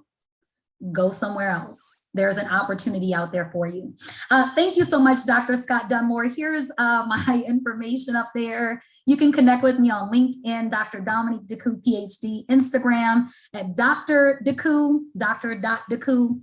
go somewhere else. There's an opportunity out there for you. Thank you so much, Dr. Scott Dunmore. Here's my information up there. You can connect with me on LinkedIn, Dr. Dominique DeCou, PhD, Instagram at Dr. DeCou, Dr.DeCou,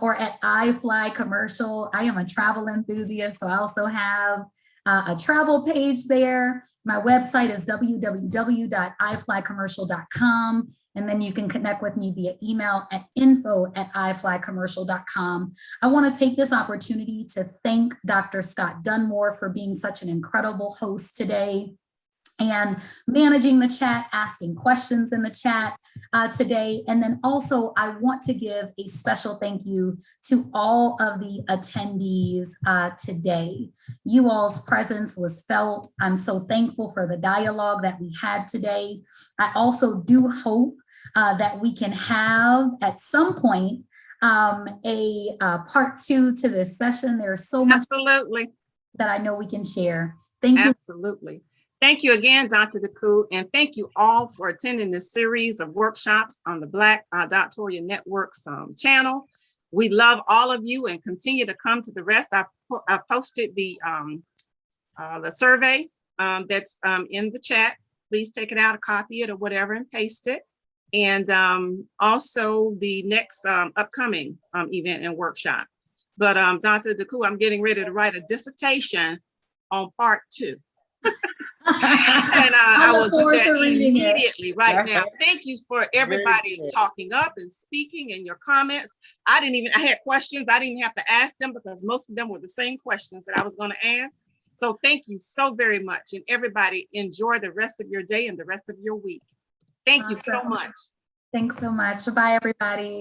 or at iFly Commercial. I am a travel enthusiast, so I also have a travel page there. My website is www.iflycommercial.com. And then you can connect with me via email at info@iflycommercial.com. I want to take this opportunity to thank Dr. Scott Dunmore for being such an incredible host today and managing the chat, asking questions in the chat today. And then also I want to give a special thank you to all of the attendees today. You all's presence was felt. I'm so thankful for the dialogue that we had today. I also do hope that we can have at some point a part 2 to this session. There's so much that I know we can share. Thank you. Absolutely. Thank you again, Dr. DeCou, and thank you all for attending this series of workshops on the Black Doctoral Networks channel. We love all of you and continue to come to the rest. I posted the survey that's in the chat. Please take it out, copy it or whatever and paste it. And also the next upcoming event and workshop. But Dr. DeCou, I'm getting ready to write a dissertation on part 2. And I will do that immediately right now. Thank you for everybody talking up and speaking and your comments. I had questions. I didn't have to ask them because most of them were the same questions that I was going to ask. So thank you so very much. And everybody enjoy the rest of your day and the rest of your week. Thank you so much. Thanks so much. Bye, everybody.